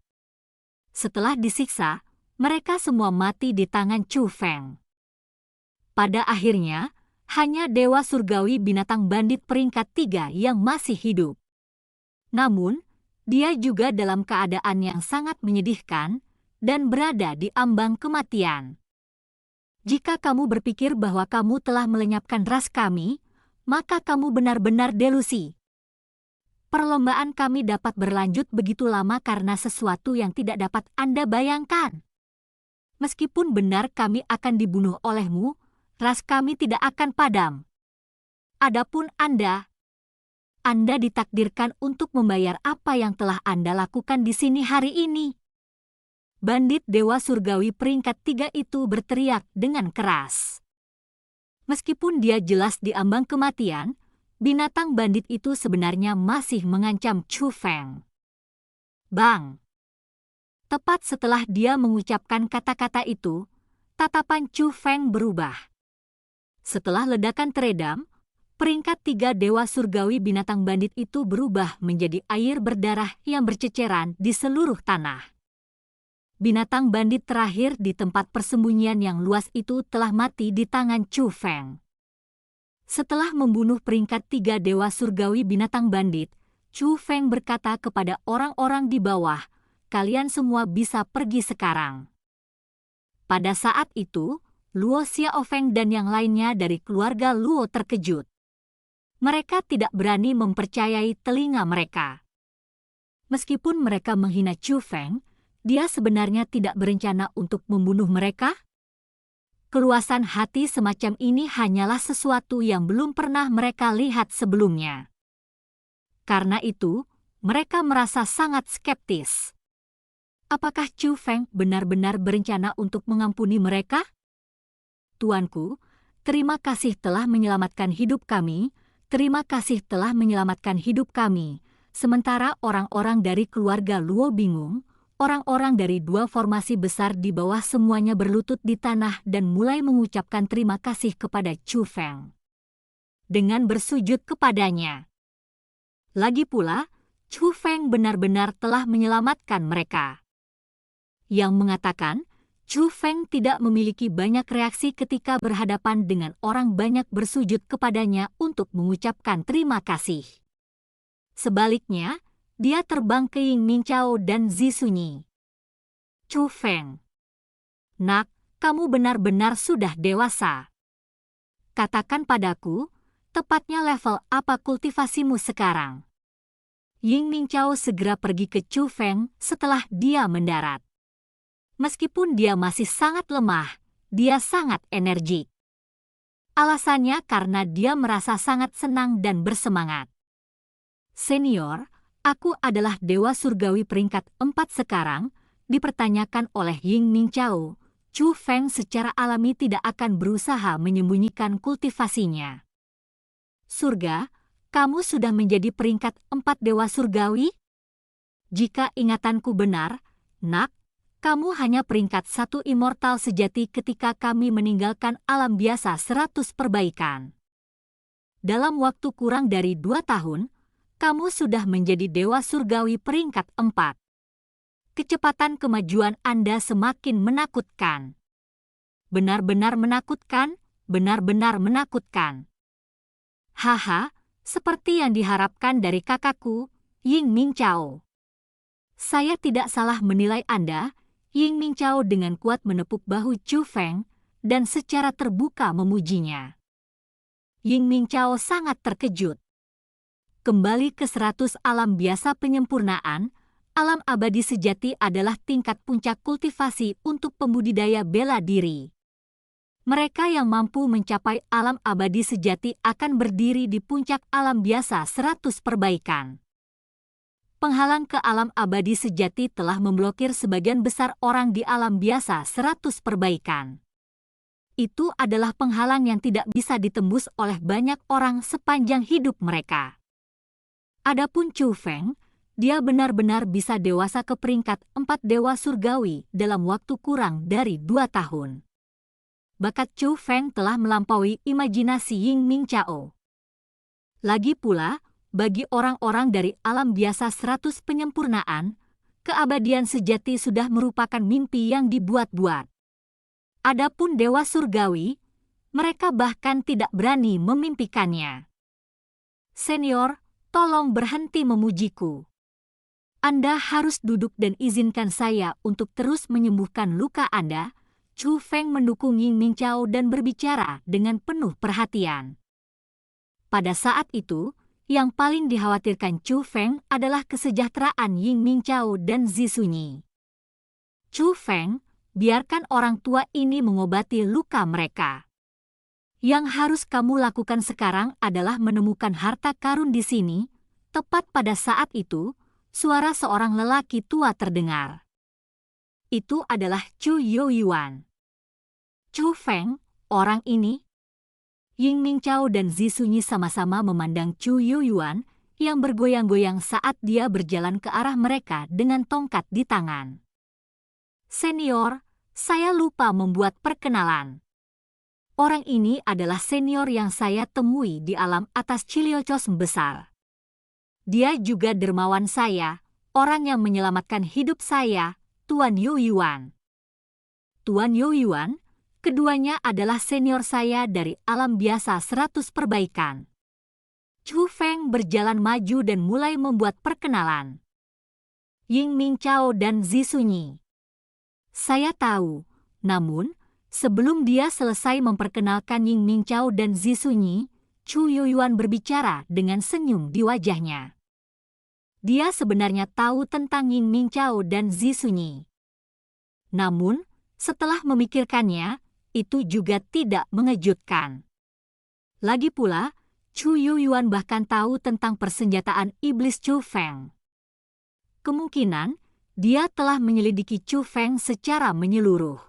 Setelah disiksa, mereka semua mati di tangan Chu Feng. Pada akhirnya, hanya Dewa Surgawi binatang bandit peringkat 3 yang masih hidup. Namun, dia juga dalam keadaan yang sangat menyedihkan dan berada di ambang kematian. Jika kamu berpikir bahwa kamu telah melenyapkan ras kami, maka kamu benar-benar delusi. Perlombaan kami dapat berlanjut begitu lama karena sesuatu yang tidak dapat Anda bayangkan. Meskipun benar kami akan dibunuh olehmu, ras kami tidak akan padam. Adapun Anda ditakdirkan untuk membayar apa yang telah Anda lakukan di sini hari ini. Bandit Dewa Surgawi peringkat 3 itu berteriak dengan keras. Meskipun dia jelas di ambang kematian, binatang bandit itu sebenarnya masih mengancam Chu Feng. Bang! Tepat setelah dia mengucapkan kata-kata itu, tatapan Chu Feng berubah. Setelah ledakan teredam, peringkat 3 Dewa Surgawi binatang bandit itu berubah menjadi air berdarah yang berceceran di seluruh tanah. Binatang bandit terakhir di tempat persembunyian yang luas itu telah mati di tangan Chu Feng. Setelah membunuh peringkat 3 Dewa Surgawi binatang bandit, Chu Feng berkata kepada orang-orang di bawah, "Kalian semua bisa pergi sekarang." Pada saat itu, Luo Xiaofeng dan yang lainnya dari keluarga Luo terkejut. Mereka tidak berani mempercayai telinga mereka. Meskipun mereka menghina Chu Feng, dia sebenarnya tidak berencana untuk membunuh mereka. Keluasan hati semacam ini hanyalah sesuatu yang belum pernah mereka lihat sebelumnya. Karena itu, mereka merasa sangat skeptis. Apakah Chu Feng benar-benar berencana untuk mengampuni mereka? Tuanku, terima kasih telah menyelamatkan hidup kami, terima kasih telah menyelamatkan hidup kami. Sementara orang-orang dari keluarga Luo bingung, orang-orang dari 2 formasi besar di bawah semuanya berlutut di tanah dan mulai mengucapkan terima kasih kepada Chu Feng. Dengan bersujud kepadanya. Lagi pula, Chu Feng benar-benar telah menyelamatkan mereka. Yang mengatakan, Chu Feng tidak memiliki banyak reaksi ketika berhadapan dengan orang banyak bersujud kepadanya untuk mengucapkan terima kasih. Sebaliknya, dia terbang ke Ying Mingqiao dan Zisunyi. Chu Feng, "Nak, kamu benar-benar sudah dewasa. Katakan padaku, tepatnya level apa kultivasimu sekarang?" Ying Mingqiao segera pergi ke Chu Feng setelah dia mendarat. Meskipun dia masih sangat lemah, dia sangat energik. Alasannya karena dia merasa sangat senang dan bersemangat. "Senior, aku adalah Dewa Surgawi peringkat 4 sekarang," dipertanyakan oleh Ying Mingqiao. Chu Feng secara alami tidak akan berusaha menyembunyikan kultivasinya. "Surga, kamu sudah menjadi peringkat 4 Dewa Surgawi? Jika ingatanku benar, Nak, kamu hanya peringkat 1 immortal sejati ketika kami meninggalkan alam biasa 100 perbaikan. Dalam waktu kurang dari 2 tahun, kamu sudah menjadi Dewa Surgawi peringkat 4. Kecepatan kemajuan Anda semakin menakutkan. Benar-benar menakutkan, benar-benar menakutkan." "Haha, seperti yang diharapkan dari kakakku, Ying Mingqiao. Saya tidak salah menilai Anda." Ying Mingqiao dengan kuat menepuk bahu Chu Feng dan secara terbuka memujinya. Ying Mingqiao sangat terkejut. kembali ke 100 alam biasa penyempurnaan. Alam abadi sejati adalah tingkat puncak kultivasi untuk pembudidaya bela diri. Mereka yang mampu mencapai alam abadi sejati akan berdiri di puncak alam biasa 100 perbaikan. Penghalang ke alam abadi sejati telah memblokir sebagian besar orang di alam biasa 100 perbaikan. Itu adalah penghalang yang tidak bisa ditembus oleh banyak orang sepanjang hidup mereka. Adapun Chu Feng, dia benar-benar bisa dewasa ke peringkat 4 dewa surgawi dalam waktu kurang dari 2 tahun. Bakat Chu Feng telah melampaui imajinasi Ying Ming Chao. Lagi pula, bagi orang-orang dari alam biasa 100 penyempurnaan, keabadian sejati sudah merupakan mimpi yang dibuat-buat. Adapun dewa surgawi, mereka bahkan tidak berani memimpikannya. Senior, tolong berhenti memujiku. Anda harus duduk dan izinkan saya untuk terus menyembuhkan luka Anda. Chu Feng mendukung Ying Ming Chao dan berbicara dengan penuh perhatian. Pada saat itu, yang paling dikhawatirkan Chu Feng adalah kesejahteraan Ying Ming Chao dan Zi Sunyi. Chu Feng, biarkan orang tua ini mengobati luka mereka. Yang harus kamu lakukan sekarang adalah menemukan harta karun di sini. Tepat pada saat itu, suara seorang lelaki tua terdengar. Itu adalah Chu Youyuan. Chu Feng, orang ini? Ying Ming Chao dan Zi Sunyi sama-sama memandang Chu Youyuan yang bergoyang-goyang saat dia berjalan ke arah mereka dengan tongkat di tangan. Senior, saya lupa membuat perkenalan. Orang ini adalah senior yang saya temui di alam atas Chiliocos besar. Dia juga dermawan saya, orang yang menyelamatkan hidup saya, Tuan Youyuan. Tuan Youyuan, keduanya adalah senior saya dari alam biasa 100 perbaikan. Chu Feng berjalan maju dan mulai membuat perkenalan. Ying Ming Chao dan Zi Sunyi. Saya tahu, namun, sebelum dia selesai memperkenalkan Ying Ming Chao dan Zi Sunyi, Chu Youyuan berbicara dengan senyum di wajahnya. Dia sebenarnya tahu tentang Ying Ming Chao dan Zi Sunyi. Namun, setelah memikirkannya, itu juga tidak mengejutkan. Lagi pula, Chu Youyuan bahkan tahu tentang persenjataan iblis Chu Feng. Kemungkinan, dia telah menyelidiki Chu Feng secara menyeluruh.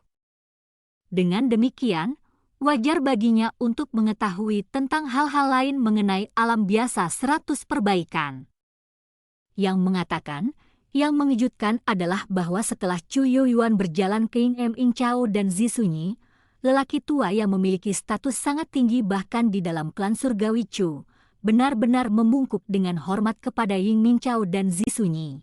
Dengan demikian, wajar baginya untuk mengetahui tentang hal-hal lain mengenai alam biasa 100 perbaikan. Yang mengejutkan adalah bahwa setelah Chu Youyuan berjalan ke Ying Ming Chao dan Zi Sunyi, lelaki tua yang memiliki status sangat tinggi bahkan di dalam klan surgawi Chu, benar-benar membungkuk dengan hormat kepada Ying Ming Chao dan Zi Sunyi.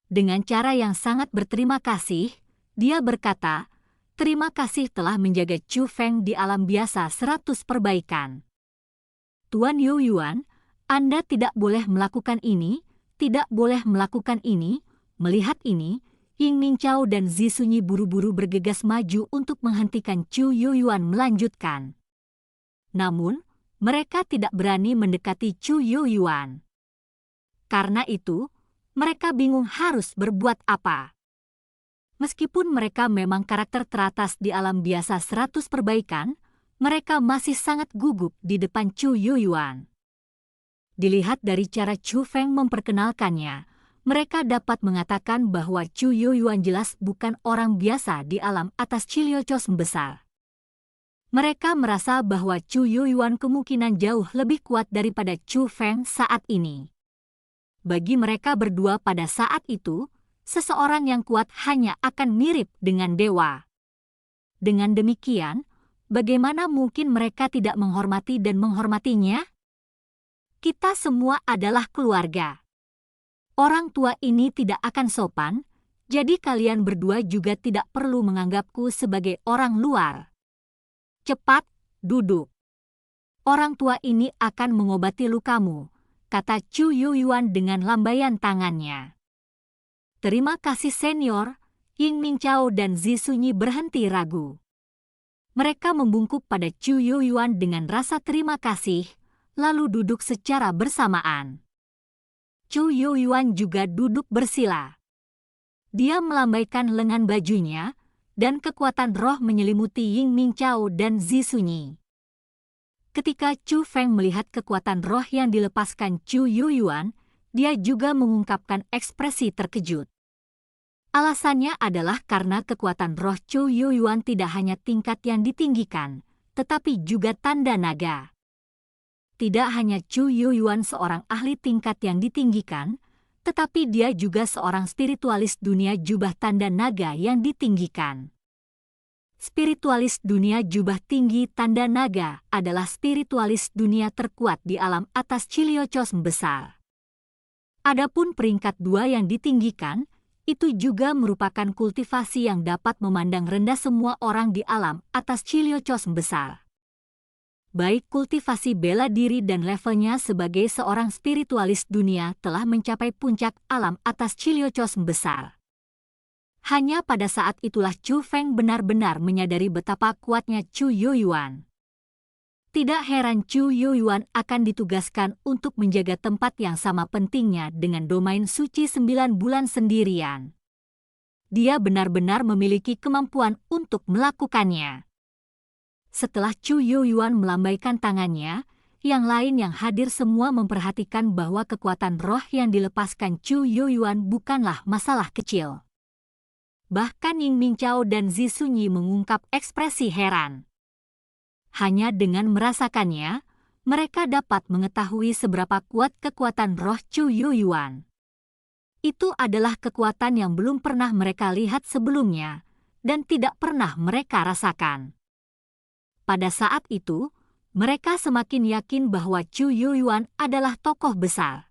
Dengan cara yang sangat berterima kasih, dia berkata, "Terima kasih telah menjaga Chu Feng di alam biasa 100 perbaikan. Tuan Youyuan, Anda tidak boleh melakukan ini, tidak boleh melakukan ini." Melihat ini, Ying Ming Chao dan Zi Sunyi buru-buru bergegas maju untuk menghentikan Chu Youyuan melanjutkan. Namun, mereka tidak berani mendekati Chu Youyuan. Karena itu, mereka bingung harus berbuat apa. Meskipun mereka memang karakter teratas di alam biasa 100 perbaikan, mereka masih sangat gugup di depan Chu Youyuan. Dilihat dari cara Chu Feng memperkenalkannya, mereka dapat mengatakan bahwa Chu Youyuan jelas bukan orang biasa di alam atas Chiliocos besar. Mereka merasa bahwa Chu Youyuan kemungkinan jauh lebih kuat daripada Chu Feng saat ini. Bagi mereka berdua pada saat itu, seseorang yang kuat hanya akan mirip dengan dewa. Dengan demikian, bagaimana mungkin mereka tidak menghormati dan menghormatinya? Kita semua adalah keluarga. Orang tua ini tidak akan sopan, jadi kalian berdua juga tidak perlu menganggapku sebagai orang luar. Cepat, duduk. Orang tua ini akan mengobati lukamu, kata Chu Youyuan dengan lambaian tangannya. Terima kasih senior, Ying Ming Chao dan Zi Sunyi berhenti ragu. Mereka membungkuk pada Chu Youyuan dengan rasa terima kasih, lalu duduk secara bersamaan. Chu Youyuan juga duduk bersila. Dia melambaikan lengan bajunya, dan kekuatan roh menyelimuti Ying Mingqiao dan Zi Sunyi. Ketika Chu Feng melihat kekuatan roh yang dilepaskan Chu Youyuan, dia juga mengungkapkan ekspresi terkejut. Alasannya adalah karena kekuatan roh Chu Youyuan tidak hanya tingkat yang ditinggikan, tetapi juga tanda naga. Tidak hanya Chu Youyuan seorang ahli tingkat yang ditinggikan, tetapi dia juga seorang spiritualis dunia jubah tanda naga yang ditinggikan. Spiritualis dunia jubah tinggi tanda naga adalah spiritualis dunia terkuat di alam atas Chiliocos besar. Adapun peringkat 2 yang ditinggikan, itu juga merupakan kultivasi yang dapat memandang rendah semua orang di alam atas Chiliocos besar. Baik kultivasi bela diri dan levelnya sebagai seorang spiritualis dunia telah mencapai puncak alam atas Chiliocos besar. Hanya pada saat itulah Chu Feng benar-benar menyadari betapa kuatnya Chu Youyuan. Tidak heran Chu Youyuan akan ditugaskan untuk menjaga tempat yang sama pentingnya dengan domain suci 9 bulan sendirian. Dia benar-benar memiliki kemampuan untuk melakukannya. Setelah Chu Youyuan melambaikan tangannya, yang lain yang hadir semua memperhatikan bahwa kekuatan roh yang dilepaskan Chu Youyuan bukanlah masalah kecil. Bahkan Ying Mingqiao dan Zi Sunyi mengungkap ekspresi heran. Hanya dengan merasakannya, mereka dapat mengetahui seberapa kuat kekuatan roh Chu Youyuan. Itu adalah kekuatan yang belum pernah mereka lihat sebelumnya, dan tidak pernah mereka rasakan. Pada saat itu, mereka semakin yakin bahwa Chu Youyuan adalah tokoh besar.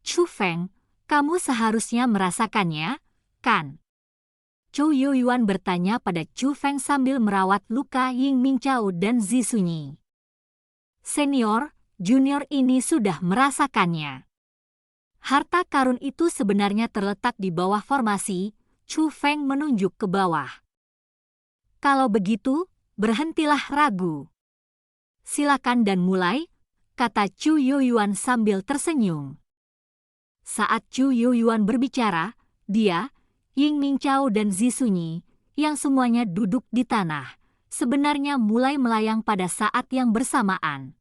Chu Feng, kamu seharusnya merasakannya, kan? Chu Youyuan bertanya pada Chu Feng sambil merawat luka Ying Mingqiao dan Zi Sunyi. Senior, junior ini sudah merasakannya. Harta karun itu sebenarnya terletak di bawah formasi. Chu Feng menunjuk ke bawah. Kalau begitu, berhentilah ragu. Silakan dan mulai, kata Chu Youyuan sambil tersenyum. Saat Chu Youyuan berbicara, dia, Ying Mingqiao dan Zi Sunyi, yang semuanya duduk di tanah, sebenarnya mulai melayang pada saat yang bersamaan.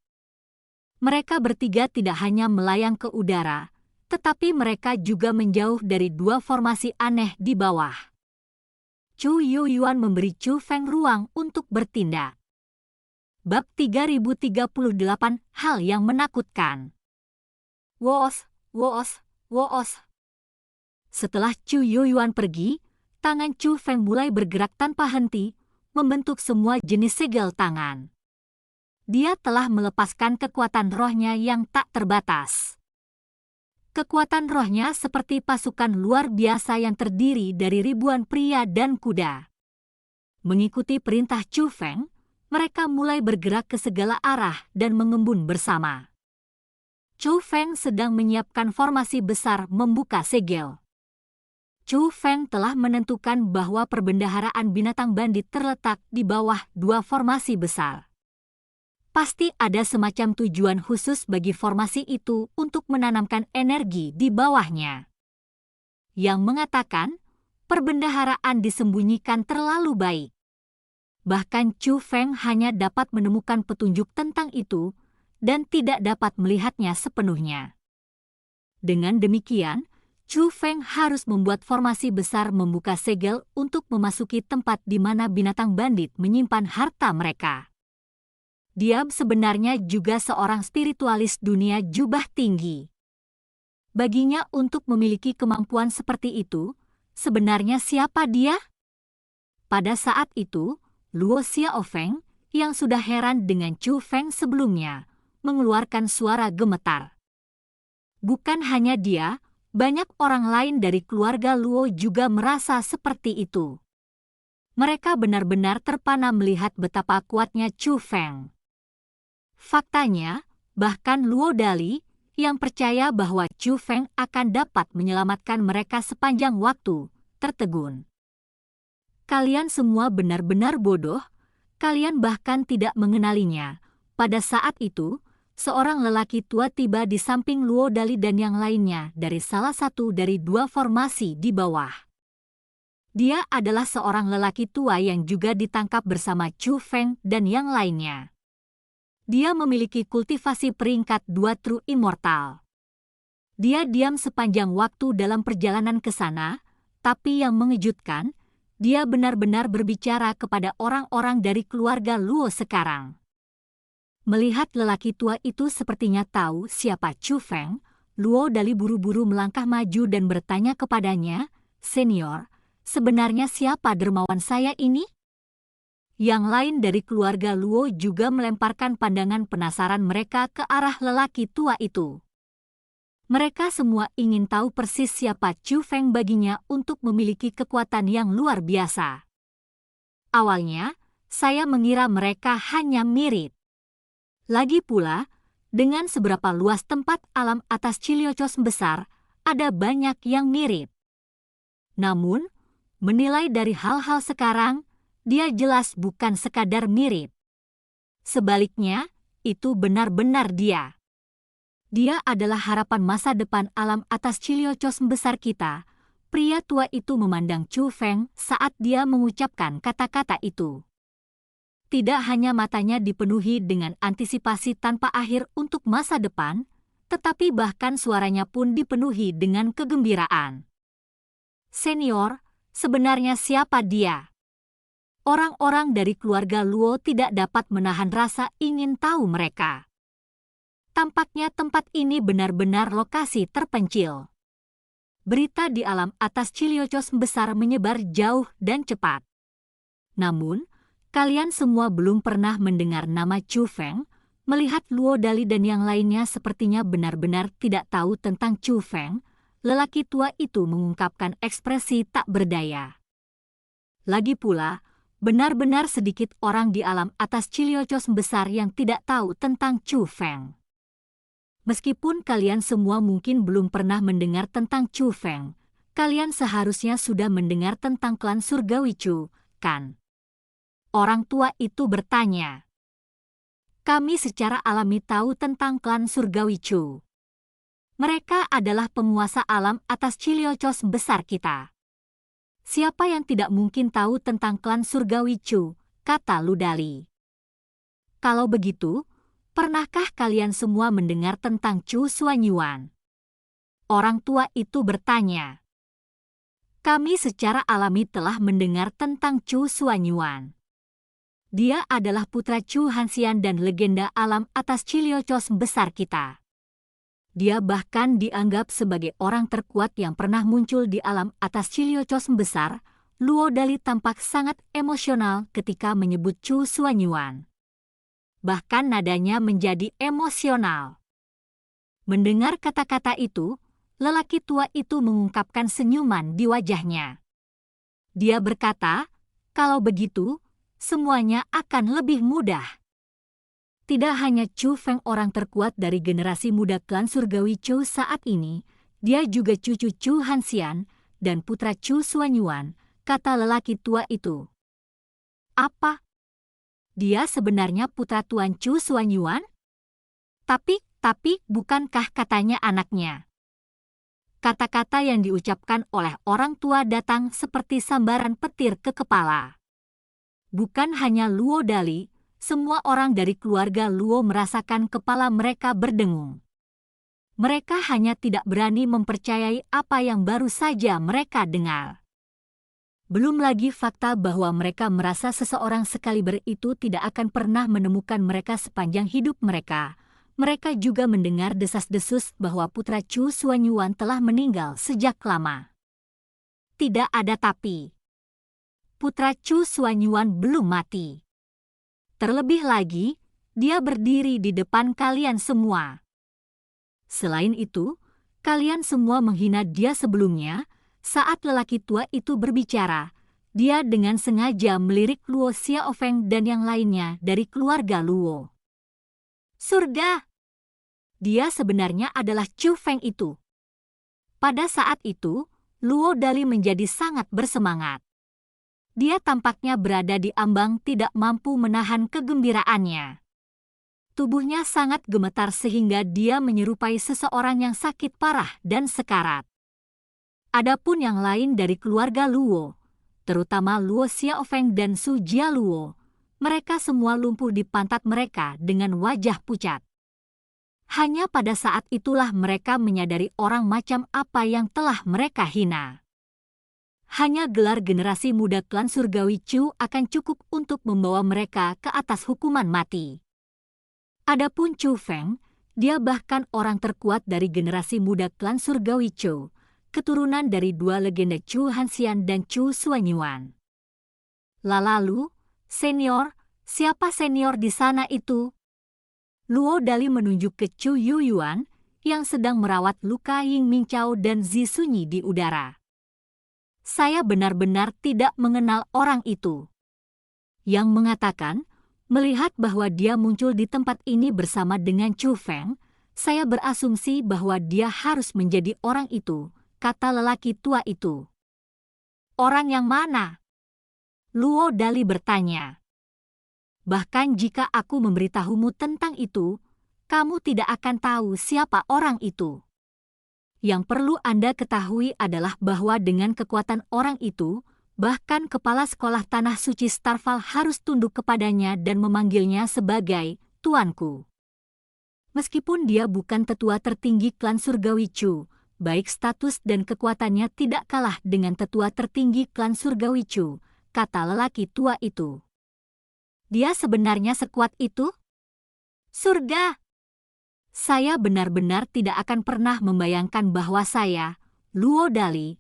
Mereka bertiga tidak hanya melayang ke udara, tetapi mereka juga menjauh dari 2 formasi aneh di bawah. Chu Youyuan memberi Chu Feng ruang untuk bertindak. Bab 3038 Hal yang menakutkan. Woos, woos, woos. Setelah Chu Youyuan pergi, tangan Chu Feng mulai bergerak tanpa henti, membentuk semua jenis segel tangan. Dia telah melepaskan kekuatan rohnya yang tak terbatas. Kekuatan rohnya seperti pasukan luar biasa yang terdiri dari ribuan pria dan kuda. Mengikuti perintah Chu Feng, mereka mulai bergerak ke segala arah dan mengembun bersama. Chu Feng sedang menyiapkan formasi besar membuka segel. Chu Feng telah menentukan bahwa perbendaharaan binatang bandit terletak di bawah 2 formasi besar. Pasti ada semacam tujuan khusus bagi formasi itu untuk menanamkan energi di bawahnya. Yang mengatakan, perbendaharaan disembunyikan terlalu baik. Bahkan Chu Feng hanya dapat menemukan petunjuk tentang itu dan tidak dapat melihatnya sepenuhnya. Dengan demikian, Chu Feng harus membuat formasi besar membuka segel untuk memasuki tempat di mana binatang bandit menyimpan harta mereka. Dia sebenarnya juga seorang spiritualis dunia jubah tinggi. Baginya untuk memiliki kemampuan seperti itu, sebenarnya siapa dia? Pada saat itu, Luo Xiaofeng, yang sudah heran dengan Chu Feng sebelumnya, mengeluarkan suara gemetar. Bukan hanya dia, banyak orang lain dari keluarga Luo juga merasa seperti itu. Mereka benar-benar terpana melihat betapa kuatnya Chu Feng. Faktanya, bahkan Luo Dali, yang percaya bahwa Chu Feng akan dapat menyelamatkan mereka sepanjang waktu, tertegun. Kalian semua benar-benar bodoh, kalian bahkan tidak mengenalinya. Pada saat itu, seorang lelaki tua tiba di samping Luo Dali dan yang lainnya dari salah satu dari dua formasi di bawah. Dia adalah seorang lelaki tua yang juga ditangkap bersama Chu Feng dan yang lainnya. Dia memiliki kultivasi peringkat 2 True Immortal. Dia diam sepanjang waktu dalam perjalanan ke sana, tapi yang mengejutkan, dia benar-benar berbicara kepada orang-orang dari keluarga Luo sekarang. Melihat lelaki tua itu sepertinya tahu siapa Chu Feng, Luo Dali buru-buru melangkah maju dan bertanya kepadanya, "Senior, sebenarnya siapa dermawan saya ini?" Yang lain dari keluarga Luo juga melemparkan pandangan penasaran mereka ke arah lelaki tua itu. Mereka semua ingin tahu persis siapa Chu Feng baginya untuk memiliki kekuatan yang luar biasa. Awalnya, saya mengira mereka hanya mirip. Lagi pula, dengan seberapa luas tempat alam atas Chiliocos besar, ada banyak yang mirip. Namun, menilai dari hal-hal sekarang, dia jelas bukan sekadar mirip. Sebaliknya, itu benar-benar dia. Dia adalah harapan masa depan alam atas Chiliocos besar kita. Pria tua itu memandang Chu Feng saat dia mengucapkan kata-kata itu. Tidak hanya matanya dipenuhi dengan antisipasi tanpa akhir untuk masa depan, tetapi bahkan suaranya pun dipenuhi dengan kegembiraan. "Senior, sebenarnya siapa dia?" Orang-orang dari keluarga Luo tidak dapat menahan rasa ingin tahu mereka. Tampaknya tempat ini benar-benar lokasi terpencil. Berita di alam atas Chiliocos besar menyebar jauh dan cepat. Namun, kalian semua belum pernah mendengar nama Chu Feng. Melihat Luo Dali dan yang lainnya sepertinya benar-benar tidak tahu tentang Chu Feng, lelaki tua itu mengungkapkan ekspresi tak berdaya. Lagi pula, benar-benar sedikit orang di alam atas Chiliocos besar yang tidak tahu tentang Chu Feng. Meskipun kalian semua mungkin belum pernah mendengar tentang Chu Feng, kalian seharusnya sudah mendengar tentang klan surgawi Chu, kan? Orang tua itu bertanya. Kami secara alami tahu tentang klan surgawi Chu. Mereka adalah penguasa alam atas Chiliocos besar kita. Siapa yang tidak mungkin tahu tentang klan surgawi Chu, kata Lu Dali. Kalau begitu, pernahkah kalian semua mendengar tentang Chu Xuanyuan? Orang tua itu bertanya. Kami secara alami telah mendengar tentang Chu Xuanyuan. Dia adalah putra Chu Hanxian dan legenda alam atas Chiliocos besar kita. Dia bahkan dianggap sebagai orang terkuat yang pernah muncul di alam atas Chiliocos besar. Luo Dali tampak sangat emosional ketika menyebut Chu Xuanyuan. Bahkan nadanya menjadi emosional. Mendengar kata-kata itu, lelaki tua itu mengungkapkan senyuman di wajahnya. Dia berkata, kalau begitu, semuanya akan lebih mudah. Tidak hanya Chu Feng orang terkuat dari generasi muda klan surgawi Chu saat ini, dia juga cucu Chu Hanxian dan putra Chu Xuanyuan, kata lelaki tua itu. Apa? Dia sebenarnya putra Tuan Chu Xuanyuan? Tapi bukankah katanya anaknya? Kata-kata yang diucapkan oleh orang tua datang seperti sambaran petir ke kepala. Bukan hanya Luo Dali, semua orang dari keluarga Luo merasakan kepala mereka berdengung. Mereka hanya tidak berani mempercayai apa yang baru saja mereka dengar. Belum lagi fakta bahwa mereka merasa seseorang sekaliber itu tidak akan pernah menemukan mereka sepanjang hidup mereka. Mereka juga mendengar desas-desus bahwa putra Chu Xuanyuan telah meninggal sejak lama. Tidak ada tapi. Putra Chu Xuanyuan belum mati. Terlebih lagi, dia berdiri di depan kalian semua. Selain itu, kalian semua menghina dia sebelumnya. Saat lelaki tua itu berbicara, dia dengan sengaja melirik Luo Xiaofeng dan yang lainnya dari keluarga Luo. Surga! Dia sebenarnya adalah Chu Feng itu. Pada saat itu, Luo Dali menjadi sangat bersemangat. Dia tampaknya berada di ambang tidak mampu menahan kegembiraannya. Tubuhnya sangat gemetar sehingga dia menyerupai seseorang yang sakit parah dan sekarat. Adapun yang lain dari keluarga Luo, terutama Luo Xiaofeng dan Su Jialuo, mereka semua lumpuh di pantat mereka dengan wajah pucat. Hanya pada saat itulah mereka menyadari orang macam apa yang telah mereka hina. Hanya gelar generasi muda klan surgawi Chu akan cukup untuk membawa mereka ke atas hukuman mati. Adapun Chu Feng, dia bahkan orang terkuat dari generasi muda klan surgawi Chu, keturunan dari dua legenda Chu Hanxian dan Chu Suanyuan. Lalu, senior, siapa senior di sana itu? Luo Dali menunjuk ke Chu Yuyuan yang sedang merawat luka Ying Mingqiao dan Zi Sunyi di udara. Saya benar-benar tidak mengenal orang itu. Yang mengatakan, melihat bahwa dia muncul di tempat ini bersama dengan Chu Feng, saya berasumsi bahwa dia harus menjadi orang itu, kata lelaki tua itu. Orang yang mana? Luo Dali bertanya. Bahkan jika aku memberitahumu tentang itu, kamu tidak akan tahu siapa orang itu. Yang perlu Anda ketahui adalah bahwa dengan kekuatan orang itu, bahkan kepala sekolah Tanah Suci Starfall harus tunduk kepadanya dan memanggilnya sebagai tuanku. Meskipun dia bukan tetua tertinggi klan surgawi Chu, baik status dan kekuatannya tidak kalah dengan tetua tertinggi klan surgawi Chu, kata lelaki tua itu. Dia sebenarnya sekuat itu? Surga! Saya benar-benar tidak akan pernah membayangkan bahwa saya, Luo Dali,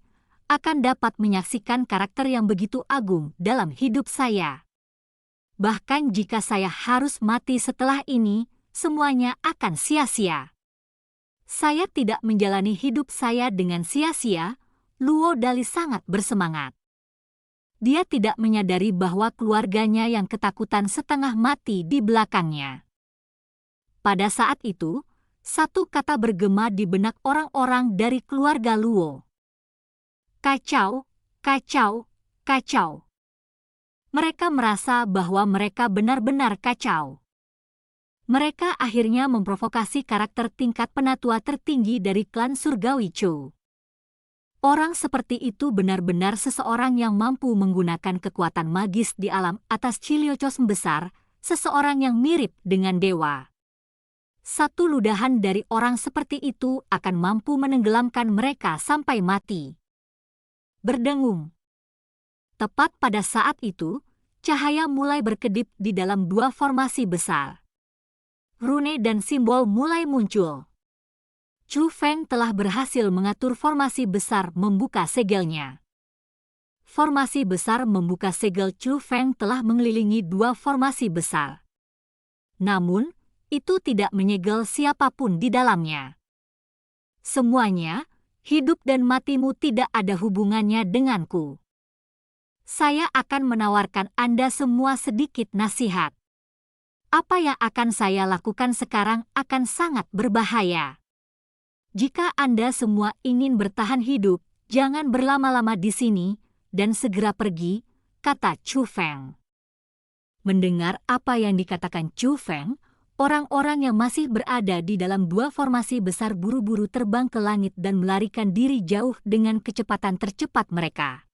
akan dapat menyaksikan karakter yang begitu agung dalam hidup saya. Bahkan jika saya harus mati setelah ini, semuanya akan sia-sia. Saya tidak menjalani hidup saya dengan sia-sia, Luo Dali sangat bersemangat. Dia tidak menyadari bahwa keluarganya yang ketakutan setengah mati di belakangnya. Pada saat itu, satu kata bergema di benak orang-orang dari keluarga Luo. Kacau, kacau, kacau. Mereka merasa bahwa mereka benar-benar kacau. Mereka akhirnya memprovokasi karakter tingkat penatua tertinggi dari klan surgawi Chu. Orang seperti itu benar-benar seseorang yang mampu menggunakan kekuatan magis di alam atas ciliocos besar, seseorang yang mirip dengan dewa. Satu ludahan dari orang seperti itu akan mampu menenggelamkan mereka sampai mati. Berdengung. Tepat pada saat itu, cahaya mulai berkedip di dalam dua formasi besar. Rune dan simbol mulai muncul. Chu Feng telah berhasil mengatur formasi besar membuka segelnya. Formasi besar membuka segel Chu Feng telah mengelilingi dua formasi besar. Namun, itu tidak menyegel siapapun di dalamnya. Semuanya, hidup dan matimu tidak ada hubungannya denganku. Saya akan menawarkan Anda semua sedikit nasihat. Apa yang akan saya lakukan sekarang akan sangat berbahaya. Jika Anda semua ingin bertahan hidup, jangan berlama-lama di sini dan segera pergi, kata Chu Feng. Mendengar apa yang dikatakan Chu Feng, orang-orang yang masih berada di dalam dua formasi besar buru-buru terbang ke langit dan melarikan diri jauh dengan kecepatan tercepat mereka.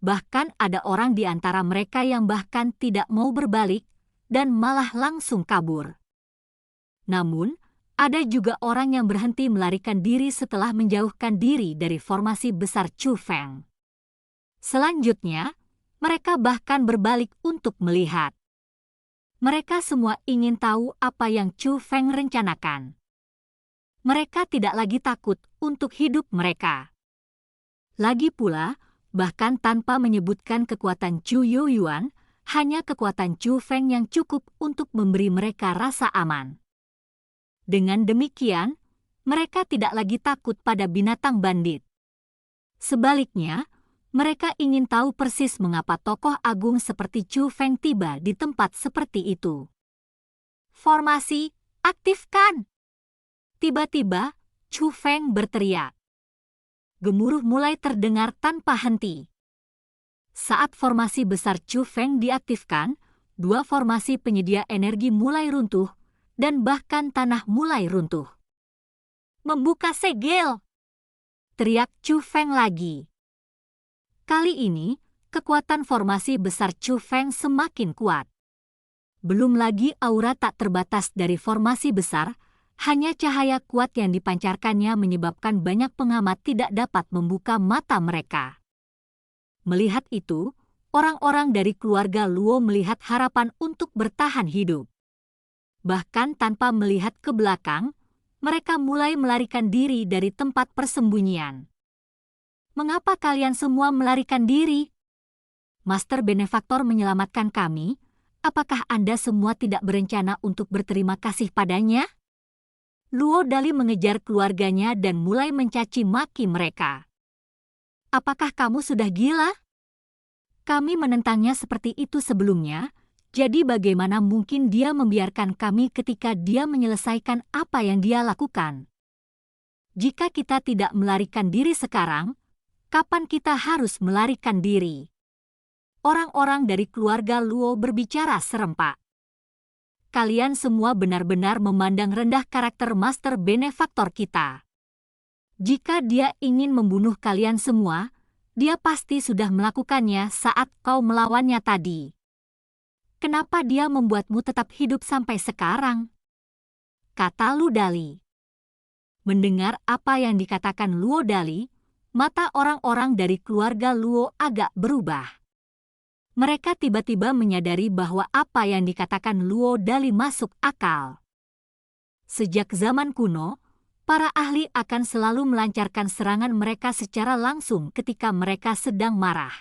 Bahkan ada orang di antara mereka yang bahkan tidak mau berbalik dan malah langsung kabur. Namun, ada juga orang yang berhenti melarikan diri setelah menjauhkan diri dari formasi besar Chu Feng. Selanjutnya, mereka bahkan berbalik untuk melihat. Mereka semua ingin tahu apa yang Chu Feng rencanakan. Mereka tidak lagi takut untuk hidup mereka. Lagi pula, bahkan tanpa menyebutkan kekuatan Chu Yuyuan, hanya kekuatan Chu Feng yang cukup untuk memberi mereka rasa aman. Dengan demikian, mereka tidak lagi takut pada binatang bandit. Sebaliknya, mereka ingin tahu persis mengapa tokoh agung seperti Chu Feng tiba di tempat seperti itu. Formasi, aktifkan! Tiba-tiba, Chu Feng berteriak. Gemuruh mulai terdengar tanpa henti. Saat formasi besar Chu Feng diaktifkan, dua formasi penyedia energi mulai runtuh, dan bahkan tanah mulai runtuh. "Membuka segel!" teriak Chu Feng lagi. Kali ini, kekuatan formasi besar Chu Feng semakin kuat. Belum lagi aura tak terbatas dari formasi besar, hanya cahaya kuat yang dipancarkannya menyebabkan banyak pengamat tidak dapat membuka mata mereka. Melihat itu, orang-orang dari keluarga Luo melihat harapan untuk bertahan hidup. Bahkan tanpa melihat ke belakang, mereka mulai melarikan diri dari tempat persembunyian. "Mengapa kalian semua melarikan diri? Master Benefaktor menyelamatkan kami. Apakah Anda semua tidak berencana untuk berterima kasih padanya?" Luo Dali mengejar keluarganya dan mulai mencaci maki mereka. "Apakah kamu sudah gila? Kami menentangnya seperti itu sebelumnya, jadi bagaimana mungkin dia membiarkan kami ketika dia menyelesaikan apa yang dia lakukan? Jika kita tidak melarikan diri sekarang, kapan kita harus melarikan diri?" Orang-orang dari keluarga Luo berbicara serempak. "Kalian semua benar-benar memandang rendah karakter Master Benefaktor kita. Jika dia ingin membunuh kalian semua, dia pasti sudah melakukannya saat kau melawannya tadi. Kenapa dia membuatmu tetap hidup sampai sekarang?" kata Lu Dali. Mendengar apa yang dikatakan Luo Dali, mata orang-orang dari keluarga Luo agak berubah. Mereka tiba-tiba menyadari bahwa apa yang dikatakan Luo Dali masuk akal. Sejak zaman kuno, para ahli akan selalu melancarkan serangan mereka secara langsung ketika mereka sedang marah.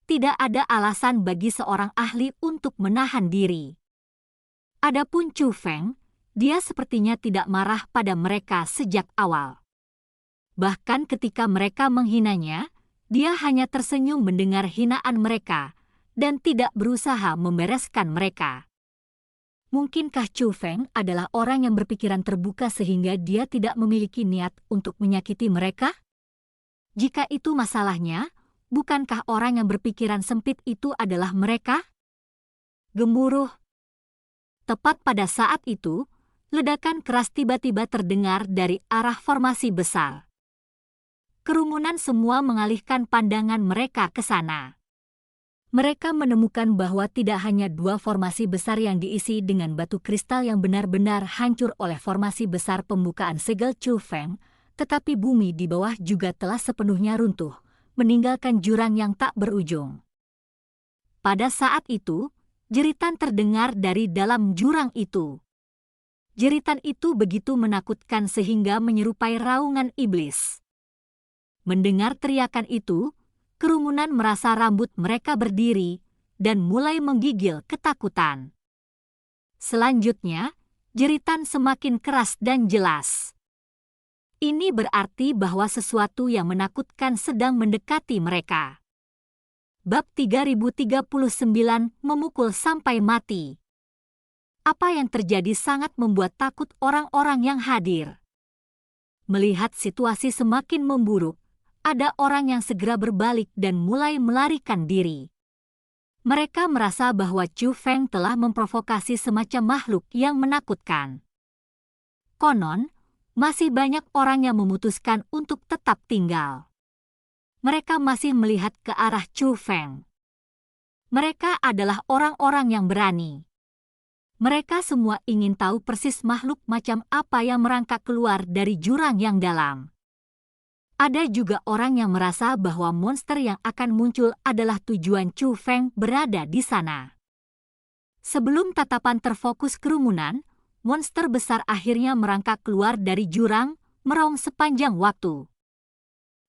Tidak ada alasan bagi seorang ahli untuk menahan diri. Adapun Chu Feng, dia sepertinya tidak marah pada mereka sejak awal. Bahkan ketika mereka menghinanya, dia hanya tersenyum mendengar hinaan mereka dan tidak berusaha membereskan mereka. Mungkinkah Chu Feng adalah orang yang berpikiran terbuka sehingga dia tidak memiliki niat untuk menyakiti mereka? Jika itu masalahnya, bukankah orang yang berpikiran sempit itu adalah mereka? Gemuruh. Tepat pada saat itu, ledakan keras tiba-tiba terdengar dari arah formasi besar. Kerumunan semua mengalihkan pandangan mereka ke sana. Mereka menemukan bahwa tidak hanya dua formasi besar yang diisi dengan batu kristal yang benar-benar hancur oleh formasi besar pembukaan segel Chu Feng, tetapi bumi di bawah juga telah sepenuhnya runtuh, meninggalkan jurang yang tak berujung. Pada saat itu, jeritan terdengar dari dalam jurang itu. Jeritan itu begitu menakutkan sehingga menyerupai raungan iblis. Mendengar teriakan itu, kerumunan merasa rambut mereka berdiri dan mulai menggigil ketakutan. Selanjutnya, jeritan semakin keras dan jelas. Ini berarti bahwa sesuatu yang menakutkan sedang mendekati mereka. Bab 3039 memukul sampai mati. Apa yang terjadi sangat membuat takut orang-orang yang hadir. Melihat situasi semakin memburuk, ada orang yang segera berbalik dan mulai melarikan diri. Mereka merasa bahwa Chu Feng telah memprovokasi semacam makhluk yang menakutkan. Konon, masih banyak orang yang memutuskan untuk tetap tinggal. Mereka masih melihat ke arah Chu Feng. Mereka adalah orang-orang yang berani. Mereka semua ingin tahu persis makhluk macam apa yang merangkak keluar dari jurang yang dalam. Ada juga orang yang merasa bahwa monster yang akan muncul adalah tujuan Chu Feng berada di sana. Sebelum tatapan terfokus kerumunan, monster besar akhirnya merangkak keluar dari jurang, meraung sepanjang waktu.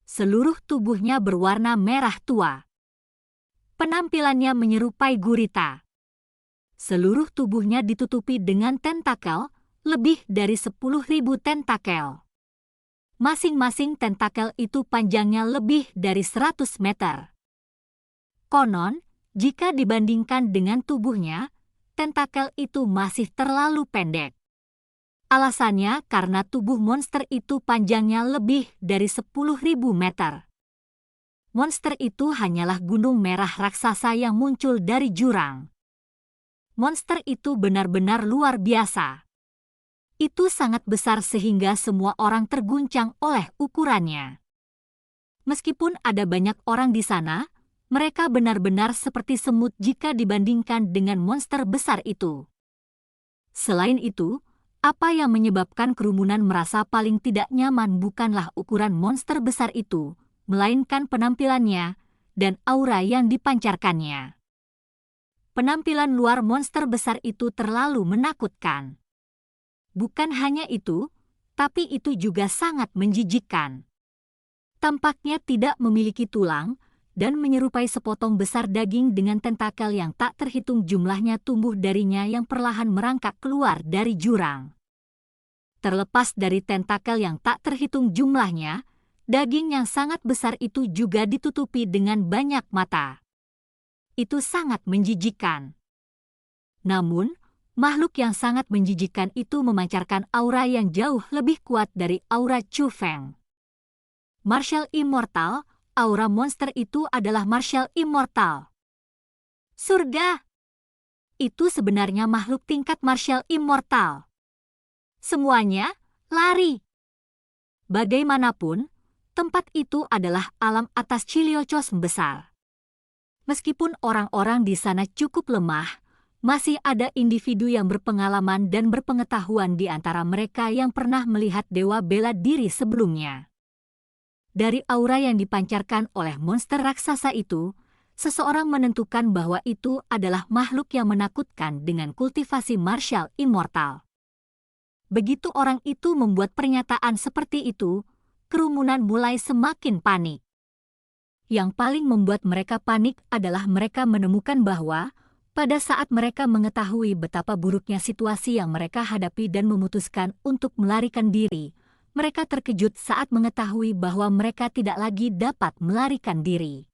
Seluruh tubuhnya berwarna merah tua. Penampilannya menyerupai gurita. Seluruh tubuhnya ditutupi dengan tentakel, lebih dari 10.000 tentakel. Masing-masing tentakel itu panjangnya lebih dari 100 meter. Konon, jika dibandingkan dengan tubuhnya, tentakel itu masih terlalu pendek. Alasannya karena tubuh monster itu panjangnya lebih dari 10.000 meter. Monster itu hanyalah gunung merah raksasa yang muncul dari jurang. Monster itu benar-benar luar biasa. Itu sangat besar sehingga semua orang terguncang oleh ukurannya. Meskipun ada banyak orang di sana, mereka benar-benar seperti semut jika dibandingkan dengan monster besar itu. Selain itu, apa yang menyebabkan kerumunan merasa paling tidak nyaman bukanlah ukuran monster besar itu, melainkan penampilannya dan aura yang dipancarkannya. Penampilan luar monster besar itu terlalu menakutkan. Bukan hanya itu, tapi itu juga sangat menjijikkan. Tampaknya tidak memiliki tulang dan menyerupai sepotong besar daging dengan tentakel yang tak terhitung jumlahnya tumbuh darinya yang perlahan merangkak keluar dari jurang. Terlepas dari tentakel yang tak terhitung jumlahnya, daging yang sangat besar itu juga ditutupi dengan banyak mata. Itu sangat menjijikkan. Namun, makhluk yang sangat menjijikkan itu memancarkan aura yang jauh lebih kuat dari aura Chu Feng. Martial Immortal, aura monster itu adalah Martial Immortal. Surga! Itu sebenarnya makhluk tingkat Martial Immortal. Semuanya, lari! Bagaimanapun, tempat itu adalah alam atas Chiliocos besar. Meskipun orang-orang di sana cukup lemah, masih ada individu yang berpengalaman dan berpengetahuan di antara mereka yang pernah melihat dewa bela diri sebelumnya. Dari aura yang dipancarkan oleh monster raksasa itu, seseorang menentukan bahwa itu adalah makhluk yang menakutkan dengan kultivasi martial immortal. Begitu orang itu membuat pernyataan seperti itu, kerumunan mulai semakin panik. Yang paling membuat mereka panik adalah mereka menemukan bahwa pada saat mereka mengetahui betapa buruknya situasi yang mereka hadapi dan memutuskan untuk melarikan diri, mereka terkejut saat mengetahui bahwa mereka tidak lagi dapat melarikan diri.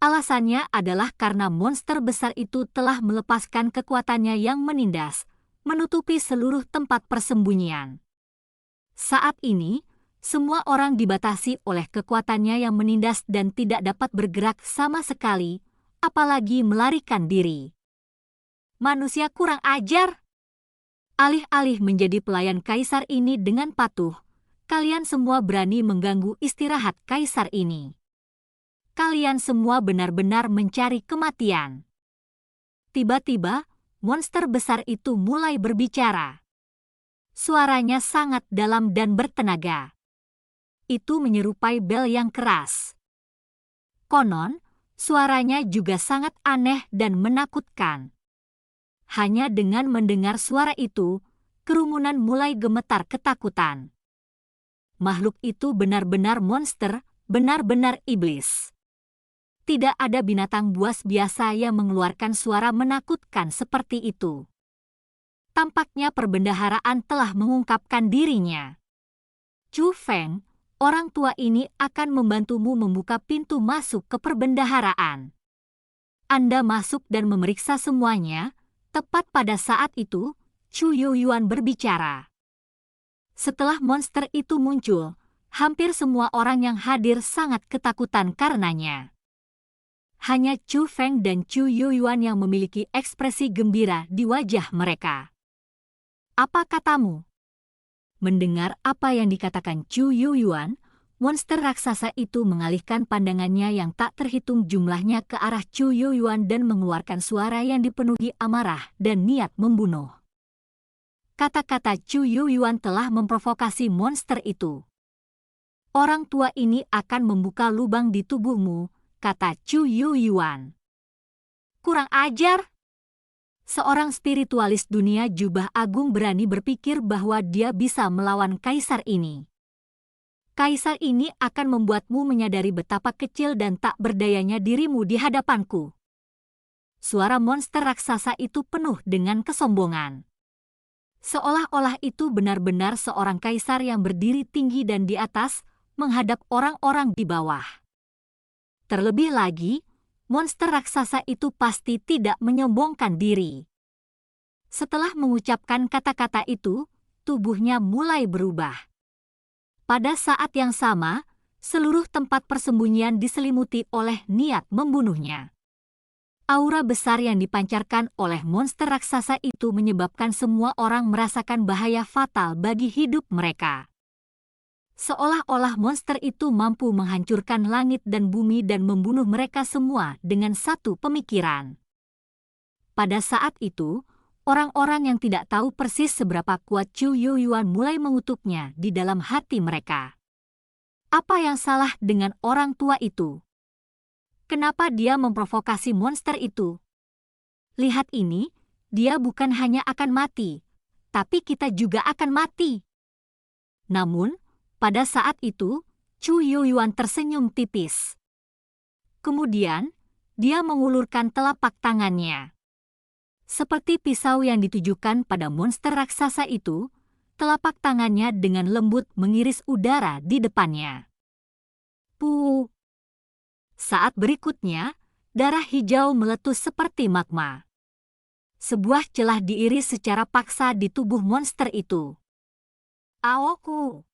Alasannya adalah karena monster besar itu telah melepaskan kekuatannya yang menindas, menutupi seluruh tempat persembunyian. Saat ini, semua orang dibatasi oleh kekuatannya yang menindas dan tidak dapat bergerak sama sekali, apalagi melarikan diri. Manusia kurang ajar. Alih-alih menjadi pelayan kaisar ini dengan patuh, kalian semua berani mengganggu istirahat kaisar ini. Kalian semua benar-benar mencari kematian. Tiba-tiba, monster besar itu mulai berbicara. Suaranya sangat dalam dan bertenaga. Itu menyerupai bel yang keras. Konon, suaranya juga sangat aneh dan menakutkan. Hanya dengan mendengar suara itu, kerumunan mulai gemetar ketakutan. Makhluk itu benar-benar monster, benar-benar iblis. Tidak ada binatang buas biasa yang mengeluarkan suara menakutkan seperti itu. Tampaknya perbendaharaan telah mengungkapkan dirinya. Chu Feng, orang tua ini akan membantumu membuka pintu masuk ke perbendaharaan. Anda masuk dan memeriksa semuanya. Tepat pada saat itu, Chu Yuan berbicara. Setelah monster itu muncul, hampir semua orang yang hadir sangat ketakutan karenanya. Hanya Chu Feng dan Chu Yuan yang memiliki ekspresi gembira di wajah mereka. Apa katamu? Mendengar apa yang dikatakan Chu Yuan, monster raksasa itu mengalihkan pandangannya yang tak terhitung jumlahnya ke arah Chu Yuan dan mengeluarkan suara yang dipenuhi amarah dan niat membunuh. Kata-kata Chu Yuan telah memprovokasi monster itu. Orang tua ini akan membuka lubang di tubuhmu, kata Chu Yuan. Kurang ajar. Seorang spiritualis dunia jubah agung berani berpikir bahwa dia bisa melawan kaisar ini. Kaisar ini akan membuatmu menyadari betapa kecil dan tak berdayanya dirimu di hadapanku. Suara monster raksasa itu penuh dengan kesombongan. Seolah-olah itu benar-benar seorang kaisar yang berdiri tinggi dan di atas, menghadap orang-orang di bawah. Terlebih lagi, monster raksasa itu pasti tidak menyombongkan diri. Setelah mengucapkan kata-kata itu, tubuhnya mulai berubah. Pada saat yang sama, seluruh tempat persembunyian diselimuti oleh niat membunuhnya. Aura besar yang dipancarkan oleh monster raksasa itu menyebabkan semua orang merasakan bahaya fatal bagi hidup mereka. Seolah-olah monster itu mampu menghancurkan langit dan bumi dan membunuh mereka semua dengan satu pemikiran. Pada saat itu, orang-orang yang tidak tahu persis seberapa kuat Chu Yuan mulai mengutuknya di dalam hati mereka. Apa yang salah dengan orang tua itu? Kenapa dia memprovokasi monster itu? Lihat ini, dia bukan hanya akan mati, tapi kita juga akan mati. Namun, pada saat itu, Chu Yuan tersenyum tipis. Kemudian, dia mengulurkan telapak tangannya. Seperti pisau yang ditujukan pada monster raksasa itu, telapak tangannya dengan lembut mengiris udara di depannya. Puh! Saat berikutnya, darah hijau meletus seperti magma. Sebuah celah diiris secara paksa di tubuh monster itu. Aoku!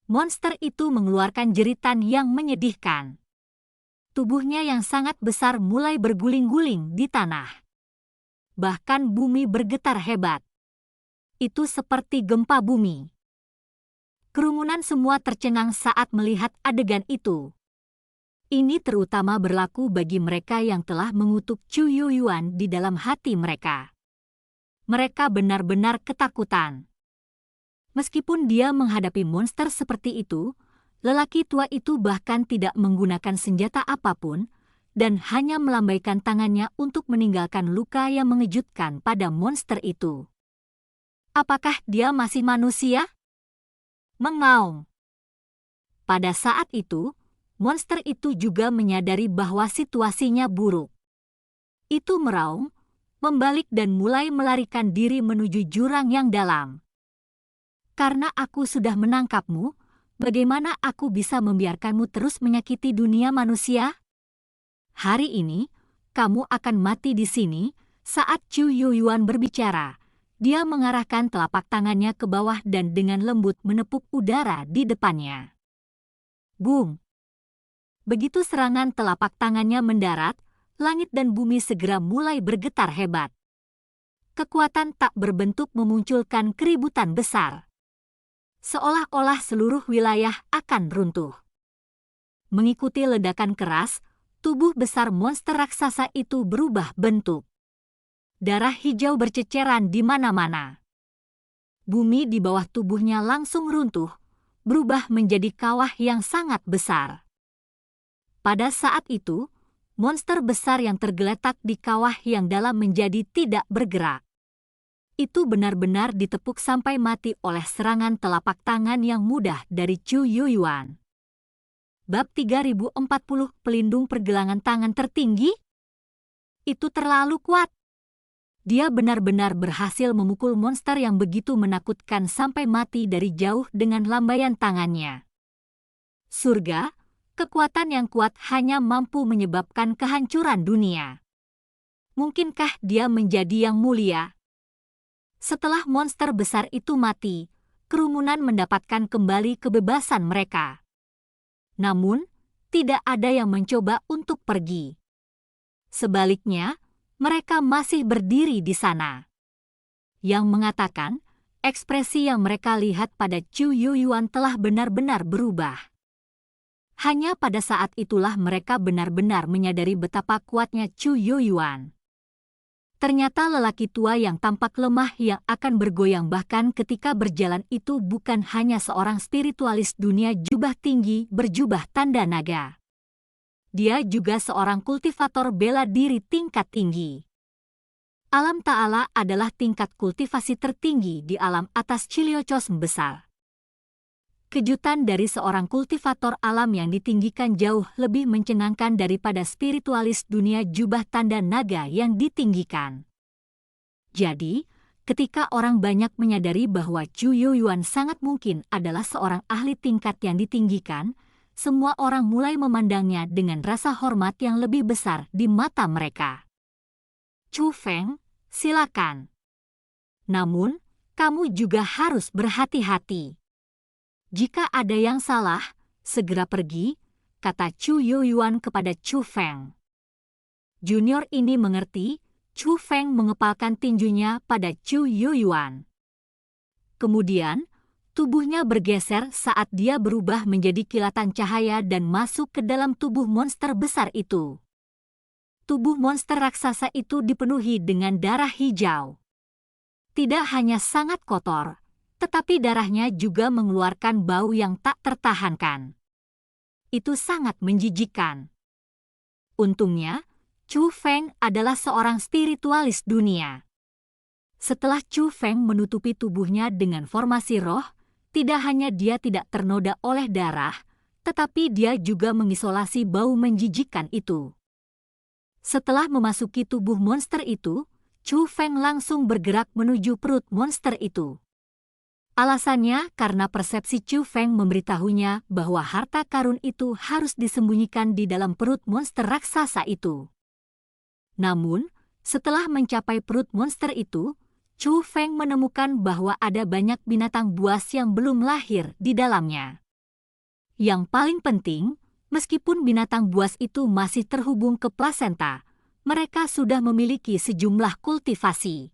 Monster itu mengeluarkan jeritan yang menyedihkan. Tubuhnya yang sangat besar mulai berguling-guling di tanah. Bahkan bumi bergetar hebat. Itu seperti gempa bumi. Kerumunan semua tercengang saat melihat adegan itu. Ini terutama berlaku bagi mereka yang telah mengutuk Chu Yuan di dalam hati mereka. Mereka benar-benar ketakutan. Meskipun dia menghadapi monster seperti itu, lelaki tua itu bahkan tidak menggunakan senjata apapun dan hanya melambaikan tangannya untuk meninggalkan luka yang mengejutkan pada monster itu. Apakah dia masih manusia? Mengaum. Pada saat itu, monster itu juga menyadari bahwa situasinya buruk. Itu meraung, membalik dan mulai melarikan diri menuju jurang yang dalam. Karena aku sudah menangkapmu, bagaimana aku bisa membiarkanmu terus menyakiti dunia manusia? Hari ini, kamu akan mati di sini. Saat Chu Yuan berbicara, dia mengarahkan telapak tangannya ke bawah dan dengan lembut menepuk udara di depannya. Boom! Begitu serangan telapak tangannya mendarat, langit dan bumi segera mulai bergetar hebat. Kekuatan tak berbentuk memunculkan keributan besar. Seolah-olah seluruh wilayah akan runtuh. Mengikuti ledakan keras, tubuh besar monster raksasa itu berubah bentuk. Darah hijau berceceran di mana-mana. Bumi di bawah tubuhnya langsung runtuh, berubah menjadi kawah yang sangat besar. Pada saat itu, monster besar yang tergeletak di kawah yang dalam menjadi tidak bergerak. Itu benar-benar ditepuk sampai mati oleh serangan telapak tangan yang mudah dari Chu Yuan. Bab 3040 Pelindung Pergelangan Tangan Tertinggi? Itu terlalu kuat. Dia benar-benar berhasil memukul monster yang begitu menakutkan sampai mati dari jauh dengan lambaian tangannya. Surga, kekuatan yang kuat hanya mampu menyebabkan kehancuran dunia. Mungkinkah dia menjadi yang mulia? Setelah monster besar itu mati, kerumunan mendapatkan kembali kebebasan mereka. Namun, tidak ada yang mencoba untuk pergi. Sebaliknya, mereka masih berdiri di sana. Yang mengatakan, ekspresi yang mereka lihat pada Chu Yuan telah benar-benar berubah. Hanya pada saat itulah mereka benar-benar menyadari betapa kuatnya Chu Yuan. Ternyata lelaki tua yang tampak lemah yang akan bergoyang bahkan ketika berjalan itu bukan hanya seorang spiritualis dunia jubah tinggi berjubah tanda naga. Dia juga seorang kultivator bela diri tingkat tinggi. Alam Ta'ala adalah tingkat kultivasi tertinggi di alam atas Chiliocos besar. Kejutan dari seorang kultivator alam yang ditinggikan jauh lebih mencengangkan daripada spiritualis dunia jubah tanda naga yang ditinggikan. Jadi, ketika orang banyak menyadari bahwa Chu Yuan sangat mungkin adalah seorang ahli tingkat yang ditinggikan, semua orang mulai memandangnya dengan rasa hormat yang lebih besar di mata mereka. Chu Feng, silakan. Namun, kamu juga harus berhati-hati. Jika ada yang salah, segera pergi, kata Chu Yuan kepada Chu Feng. Junior ini mengerti. Chu Feng mengepalkan tinjunya pada Chu Yuyuan. Kemudian, tubuhnya bergeser saat dia berubah menjadi kilatan cahaya dan masuk ke dalam tubuh monster besar itu. Tubuh monster raksasa itu dipenuhi dengan darah hijau. Tidak hanya sangat kotor, tetapi darahnya juga mengeluarkan bau yang tak tertahankan. Itu sangat menjijikkan. Untungnya, Chu Feng adalah seorang spiritualis dunia. Setelah Chu Feng menutupi tubuhnya dengan formasi roh, tidak hanya dia tidak ternoda oleh darah, tetapi dia juga mengisolasi bau menjijikkan itu. Setelah memasuki tubuh monster itu, Chu Feng langsung bergerak menuju perut monster itu. Alasannya karena persepsi Chu Feng memberitahunya bahwa harta karun itu harus disembunyikan di dalam perut monster raksasa itu. Namun, setelah mencapai perut monster itu, Chu Feng menemukan bahwa ada banyak binatang buas yang belum lahir di dalamnya. Yang paling penting, meskipun binatang buas itu masih terhubung ke plasenta, mereka sudah memiliki sejumlah kultivasi.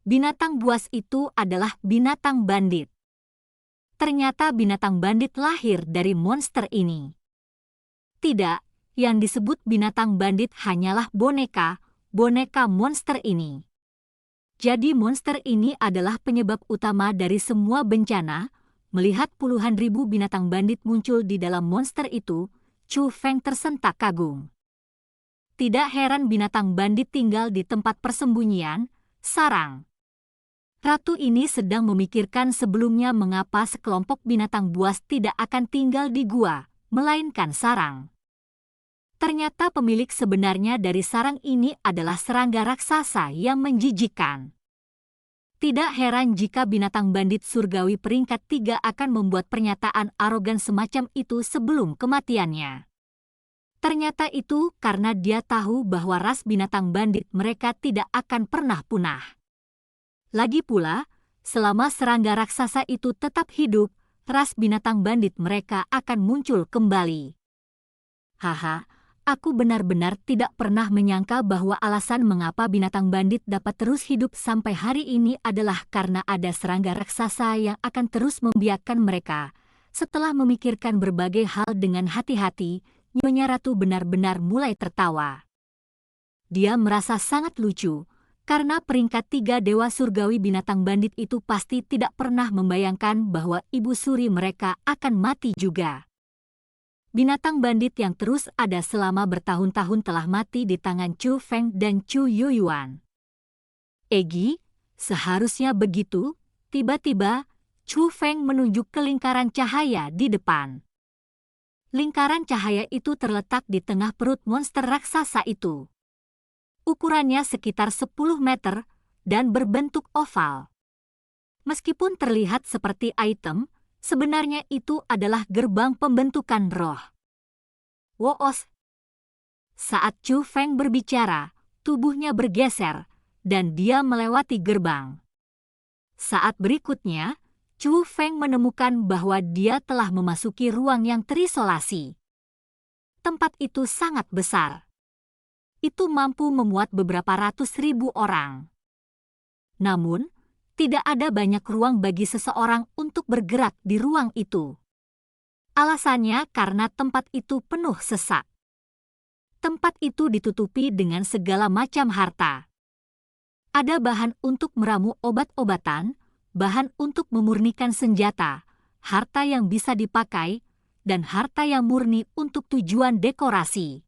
Binatang buas itu adalah binatang bandit. Ternyata binatang bandit lahir dari monster ini. Tidak, yang disebut binatang bandit hanyalah boneka monster ini. Jadi monster ini adalah penyebab utama dari semua bencana. Melihat puluhan ribu binatang bandit muncul di dalam monster itu, Chu Feng tersentak kagum. Tidak heran binatang bandit tinggal di tempat persembunyian, sarang. Ratu ini sedang memikirkan sebelumnya mengapa sekelompok binatang buas tidak akan tinggal di gua, melainkan sarang. Ternyata pemilik sebenarnya dari sarang ini adalah serangga raksasa yang menjijikkan. Tidak heran jika binatang bandit surgawi peringkat 3 akan membuat pernyataan arogan semacam itu sebelum kematiannya. Ternyata itu karena dia tahu bahwa ras binatang bandit mereka tidak akan pernah punah. Lagi pula, selama serangga raksasa itu tetap hidup, ras binatang bandit mereka akan muncul kembali. Haha. Aku benar-benar tidak pernah menyangka bahwa alasan mengapa binatang bandit dapat terus hidup sampai hari ini adalah karena ada serangga raksasa yang akan terus membiarkan mereka. Setelah memikirkan berbagai hal dengan hati-hati, Nyonya Ratu benar-benar mulai tertawa. Dia merasa sangat lucu, karena peringkat 3 dewa surgawi binatang bandit itu pasti tidak pernah membayangkan bahwa ibu suri mereka akan mati juga. Binatang bandit yang terus ada selama bertahun-tahun telah mati di tangan Chu Feng dan Chu Yuyuan. Egi, seharusnya begitu. Tiba-tiba, Chu Feng menunjuk ke lingkaran cahaya di depan. Lingkaran cahaya itu terletak di tengah perut monster raksasa itu. Ukurannya sekitar 10 meter dan berbentuk oval. Meskipun terlihat seperti item, sebenarnya itu adalah gerbang pembentukan roh. Woos. Saat Chu Feng berbicara, tubuhnya bergeser, dan dia melewati gerbang. Saat berikutnya, Chu Feng menemukan bahwa dia telah memasuki ruang yang terisolasi. Tempat itu sangat besar. Itu mampu memuat beberapa ratus ribu orang. Namun, tidak ada banyak ruang bagi seseorang untuk bergerak di ruang itu. Alasannya karena tempat itu penuh sesak. Tempat itu ditutupi dengan segala macam harta. Ada bahan untuk meramu obat-obatan, bahan untuk memurnikan senjata, harta yang bisa dipakai, dan harta yang murni untuk tujuan dekorasi.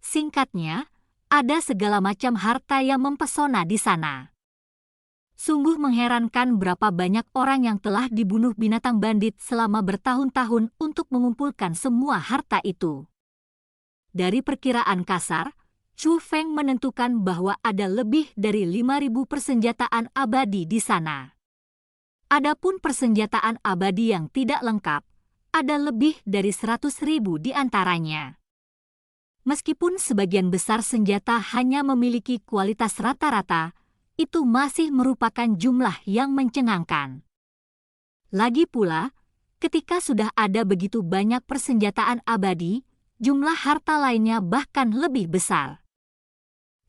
Singkatnya, ada segala macam harta yang mempesona di sana. Sungguh mengherankan berapa banyak orang yang telah dibunuh binatang bandit selama bertahun-tahun untuk mengumpulkan semua harta itu. Dari perkiraan kasar, Chu Feng menentukan bahwa ada lebih dari 5.000 persenjataan abadi di sana. Adapun persenjataan abadi yang tidak lengkap, ada lebih dari 100.000 di antaranya. Meskipun sebagian besar senjata hanya memiliki kualitas rata-rata, itu masih merupakan jumlah yang mencengangkan. Lagi pula, ketika sudah ada begitu banyak persenjataan abadi, jumlah harta lainnya bahkan lebih besar.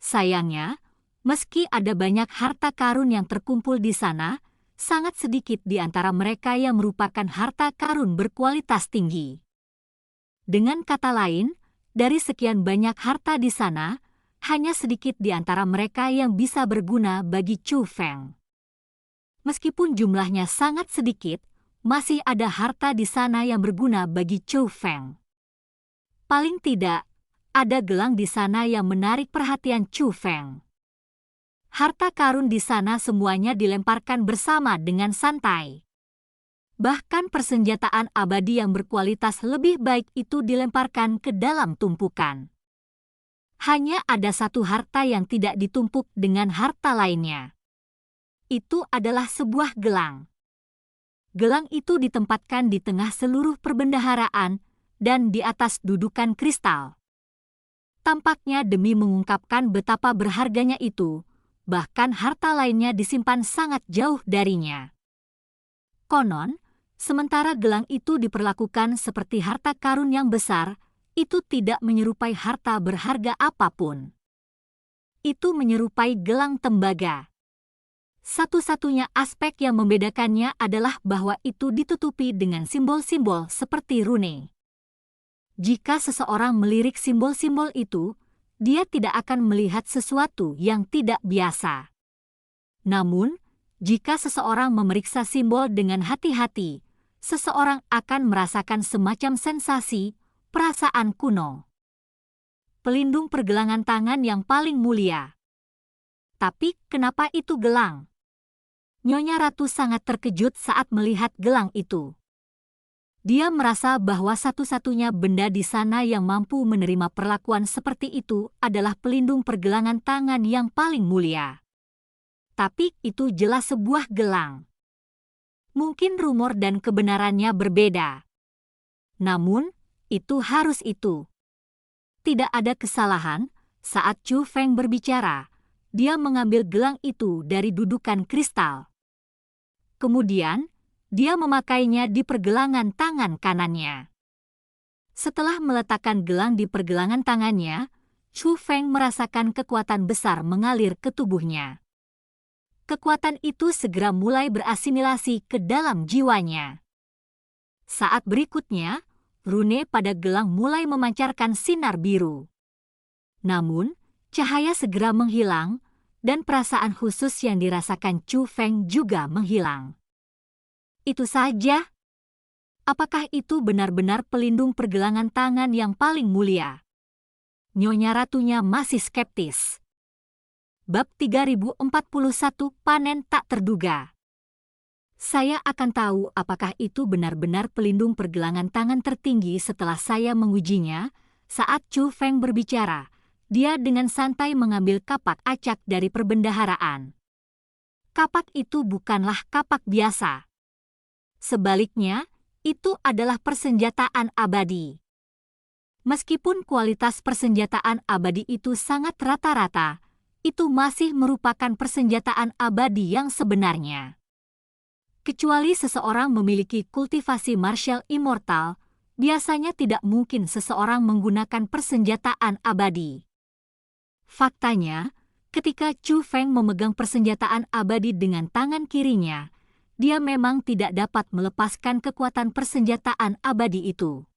Sayangnya, meski ada banyak harta karun yang terkumpul di sana, sangat sedikit di antara mereka yang merupakan harta karun berkualitas tinggi. Dengan kata lain, dari sekian banyak harta di sana, hanya sedikit di antara mereka yang bisa berguna bagi Chu Feng. Meskipun jumlahnya sangat sedikit, masih ada harta di sana yang berguna bagi Chu Feng. Paling tidak, ada gelang di sana yang menarik perhatian Chu Feng. Harta karun di sana semuanya dilemparkan bersama dengan santai. Bahkan persenjataan abadi yang berkualitas lebih baik itu dilemparkan ke dalam tumpukan. Hanya ada satu harta yang tidak ditumpuk dengan harta lainnya. Itu adalah sebuah gelang. Gelang itu ditempatkan di tengah seluruh perbendaharaan dan di atas dudukan kristal. Tampaknya demi mengungkapkan betapa berharganya itu, bahkan harta lainnya disimpan sangat jauh darinya. Konon, sementara gelang itu diperlakukan seperti harta karun yang besar, itu tidak menyerupai harta berharga apapun. Itu menyerupai gelang tembaga. Satu-satunya aspek yang membedakannya adalah bahwa itu ditutupi dengan simbol-simbol seperti rune. Jika seseorang melirik simbol-simbol itu, dia tidak akan melihat sesuatu yang tidak biasa. Namun, jika seseorang memeriksa simbol dengan hati-hati, seseorang akan merasakan semacam sensasi, perasaan kuno. Pelindung pergelangan tangan yang paling mulia. Tapi kenapa itu gelang? Nyonya Ratu sangat terkejut saat melihat gelang itu. Dia merasa bahwa satu-satunya benda di sana yang mampu menerima perlakuan seperti itu adalah pelindung pergelangan tangan yang paling mulia. Tapi itu jelas sebuah gelang. Mungkin rumor dan kebenarannya berbeda. Namun, itu harus itu. Tidak ada kesalahan, saat Chu Feng berbicara, dia mengambil gelang itu dari dudukan kristal. Kemudian, dia memakainya di pergelangan tangan kanannya. Setelah meletakkan gelang di pergelangan tangannya, Chu Feng merasakan kekuatan besar mengalir ke tubuhnya. Kekuatan itu segera mulai berasimilasi ke dalam jiwanya. Saat berikutnya, rune pada gelang mulai memancarkan sinar biru. Namun, cahaya segera menghilang, dan perasaan khusus yang dirasakan Chu Feng juga menghilang. Itu saja? Apakah itu benar-benar pelindung pergelangan tangan yang paling mulia? Nyonya Ratunya masih skeptis. Bab 3041 Panen Tak Terduga. Saya akan tahu apakah itu benar-benar pelindung pergelangan tangan tertinggi setelah saya mengujinya. Saat Chu Feng berbicara, dia dengan santai mengambil kapak acak dari perbendaharaan. Kapak itu bukanlah kapak biasa. Sebaliknya, itu adalah persenjataan abadi. Meskipun kualitas persenjataan abadi itu sangat rata-rata, itu masih merupakan persenjataan abadi yang sebenarnya. Kecuali seseorang memiliki kultivasi martial immortal, biasanya tidak mungkin seseorang menggunakan persenjataan abadi. Faktanya, ketika Chu Feng memegang persenjataan abadi dengan tangan kirinya, dia memang tidak dapat melepaskan kekuatan persenjataan abadi itu.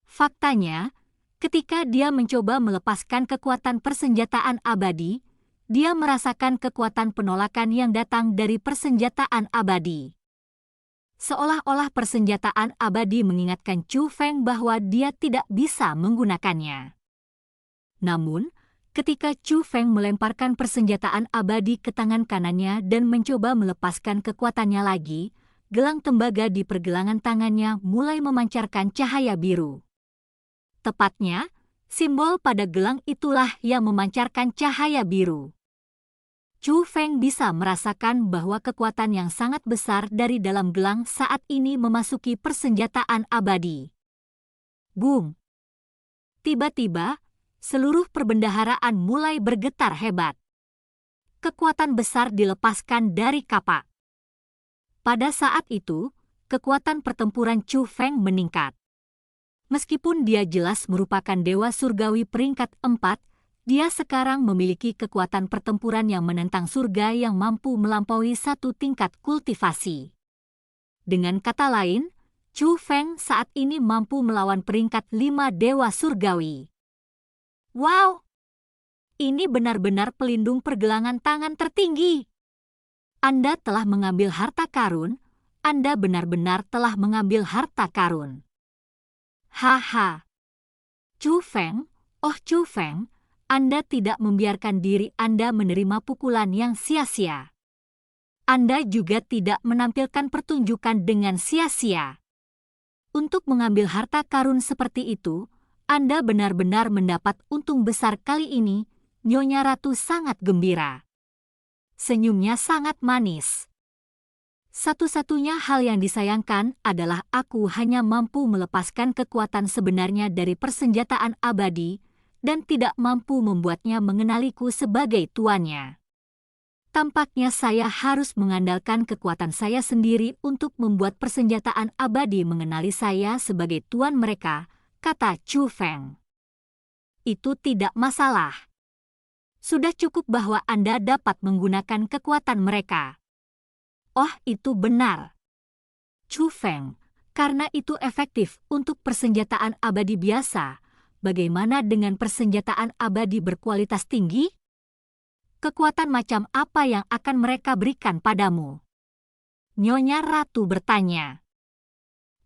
Faktanya, ketika dia mencoba melepaskan kekuatan persenjataan abadi, dia merasakan kekuatan penolakan yang datang dari persenjataan abadi. Seolah-olah persenjataan abadi mengingatkan Chu Feng bahwa dia tidak bisa menggunakannya. Namun, ketika Chu Feng melemparkan persenjataan abadi ke tangan kanannya dan mencoba melepaskan kekuatannya lagi, gelang tembaga di pergelangan tangannya mulai memancarkan cahaya biru. Tepatnya, simbol pada gelang itulah yang memancarkan cahaya biru. Chu Feng bisa merasakan bahwa kekuatan yang sangat besar dari dalam gelang saat ini memasuki persenjataan abadi. Boom! Tiba-tiba, seluruh perbendaharaan mulai bergetar hebat. Kekuatan besar dilepaskan dari kapak. Pada saat itu, kekuatan pertempuran Chu Feng meningkat. Meskipun dia jelas merupakan dewa surgawi peringkat 4, dia sekarang memiliki kekuatan pertempuran yang menentang surga yang mampu melampaui 1 tingkat kultivasi. Dengan kata lain, Chu Feng saat ini mampu melawan peringkat 5 dewa surgawi. Wow! Ini benar-benar pelindung pergelangan tangan tertinggi. Anda telah mengambil harta karun, Anda benar-benar telah mengambil harta karun. Haha. Chu Feng, oh Chu Feng, Anda tidak membiarkan diri Anda menerima pukulan yang sia-sia. Anda juga tidak menampilkan pertunjukan dengan sia-sia. Untuk mengambil harta karun seperti itu, Anda benar-benar mendapat untung besar kali ini. Nyonya Ratu sangat gembira. Senyumnya sangat manis. Satu-satunya hal yang disayangkan adalah aku hanya mampu melepaskan kekuatan sebenarnya dari persenjataan abadi dan tidak mampu membuatnya mengenaliku sebagai tuannya. Tampaknya saya harus mengandalkan kekuatan saya sendiri untuk membuat persenjataan abadi mengenali saya sebagai tuan mereka, kata Chu Feng. Itu tidak masalah. Sudah cukup bahwa Anda dapat menggunakan kekuatan mereka. Oh, itu benar. Chu Feng, karena itu efektif untuk persenjataan abadi biasa, bagaimana dengan persenjataan abadi berkualitas tinggi? Kekuatan macam apa yang akan mereka berikan padamu? Nyonya Ratu bertanya.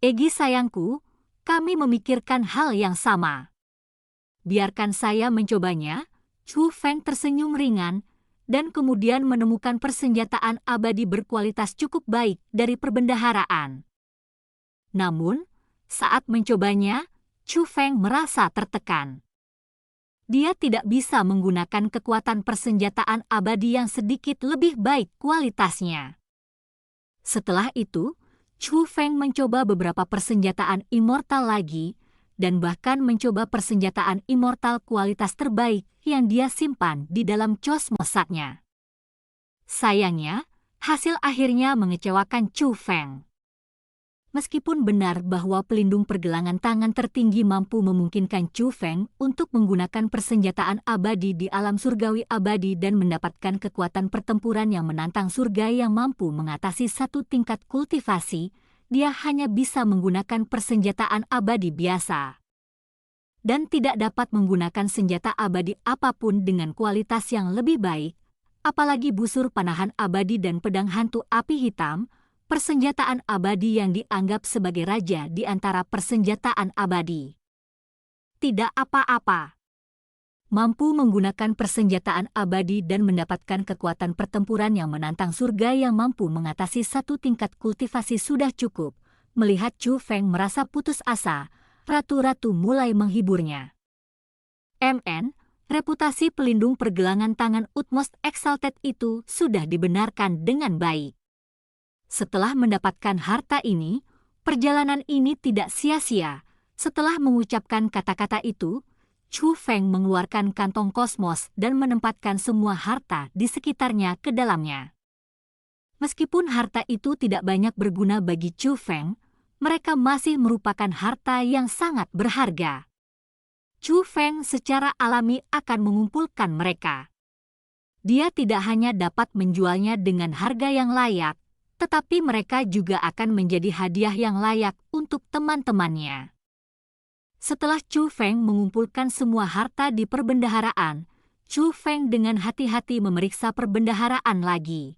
Egi sayangku, kami memikirkan hal yang sama. Biarkan saya mencobanya. Chu Feng tersenyum ringan dan kemudian menemukan persenjataan abadi berkualitas cukup baik dari perbendaharaan. Namun, saat mencobanya, Chu Feng merasa tertekan. Dia tidak bisa menggunakan kekuatan persenjataan abadi yang sedikit lebih baik kualitasnya. Setelah itu, Chu Feng mencoba beberapa persenjataan immortal lagi, dan bahkan mencoba persenjataan immortal kualitas terbaik yang dia simpan di dalam cosmosatnya. Sayangnya, hasil akhirnya mengecewakan Chu Feng. Meskipun benar bahwa pelindung pergelangan tangan tertinggi mampu memungkinkan Chu Feng untuk menggunakan persenjataan abadi di alam surgawi abadi dan mendapatkan kekuatan pertempuran yang menantang surga yang mampu mengatasi 1 tingkat kultivasi, dia hanya bisa menggunakan persenjataan abadi biasa. Dan tidak dapat menggunakan senjata abadi apapun dengan kualitas yang lebih baik, apalagi busur panahan abadi dan pedang hantu api hitam, persenjataan abadi yang dianggap sebagai raja di antara persenjataan abadi. Tidak apa-apa. Mampu menggunakan persenjataan abadi dan mendapatkan kekuatan pertempuran yang menantang surga yang mampu mengatasi 1 tingkat kultivasi sudah cukup. Melihat Chu Feng merasa putus asa, Ratu-Ratu mulai menghiburnya. MN, reputasi pelindung pergelangan tangan Utmost Exalted itu sudah dibenarkan dengan baik. Setelah mendapatkan harta ini, perjalanan ini tidak sia-sia. Setelah mengucapkan kata-kata itu, Chu Feng mengeluarkan kantong kosmos dan menempatkan semua harta di sekitarnya ke dalamnya. Meskipun harta itu tidak banyak berguna bagi Chu Feng, mereka masih merupakan harta yang sangat berharga. Chu Feng secara alami akan mengumpulkan mereka. Dia tidak hanya dapat menjualnya dengan harga yang layak, tetapi mereka juga akan menjadi hadiah yang layak untuk teman-temannya. Setelah Chu Feng mengumpulkan semua harta di perbendaharaan, Chu Feng dengan hati-hati memeriksa perbendaharaan lagi.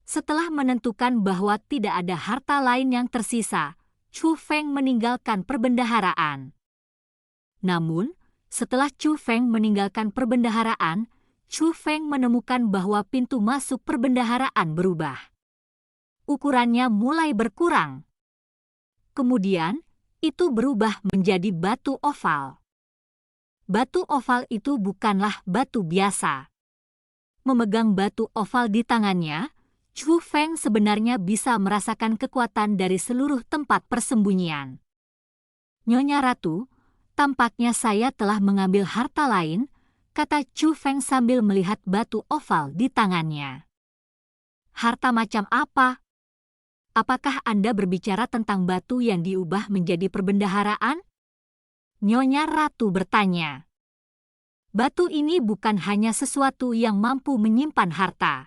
Setelah menentukan bahwa tidak ada harta lain yang tersisa, Chu Feng meninggalkan perbendaharaan. Namun, setelah Chu Feng meninggalkan perbendaharaan, Chu Feng menemukan bahwa pintu masuk perbendaharaan berubah. Ukurannya mulai berkurang. Kemudian, itu berubah menjadi batu oval. Batu oval itu bukanlah batu biasa. Memegang batu oval di tangannya, Chu Feng sebenarnya bisa merasakan kekuatan dari seluruh tempat persembunyian. Nyonya Ratu, tampaknya saya telah mengambil harta lain, kata Chu Feng sambil melihat batu oval di tangannya. Harta macam apa? Apakah Anda berbicara tentang batu yang diubah menjadi perbendaharaan? Nyonya Ratu bertanya. Batu ini bukan hanya sesuatu yang mampu menyimpan harta.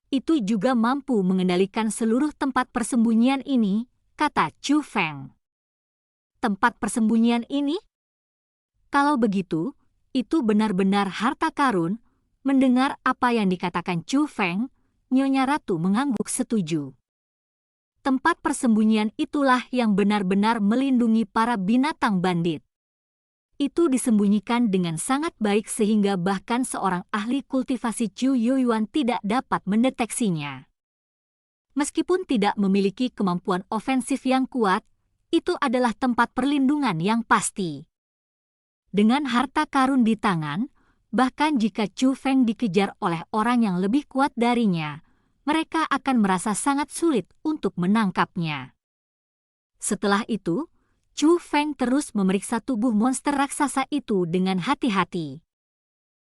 Itu juga mampu mengendalikan seluruh tempat persembunyian ini, kata Chu Feng. Tempat persembunyian ini? Kalau begitu, itu benar-benar harta karun. Mendengar apa yang dikatakan Chu Feng, Nyonya Ratu mengangguk setuju. Tempat persembunyian itulah yang benar-benar melindungi para binatang bandit. Itu disembunyikan dengan sangat baik sehingga bahkan seorang ahli kultivasi Chu Yuan tidak dapat mendeteksinya. Meskipun tidak memiliki kemampuan ofensif yang kuat, itu adalah tempat perlindungan yang pasti. Dengan harta karun di tangan, bahkan jika Chu Feng dikejar oleh orang yang lebih kuat darinya, mereka akan merasa sangat sulit untuk menangkapnya. Setelah itu, Chu Feng terus memeriksa tubuh monster raksasa itu dengan hati-hati.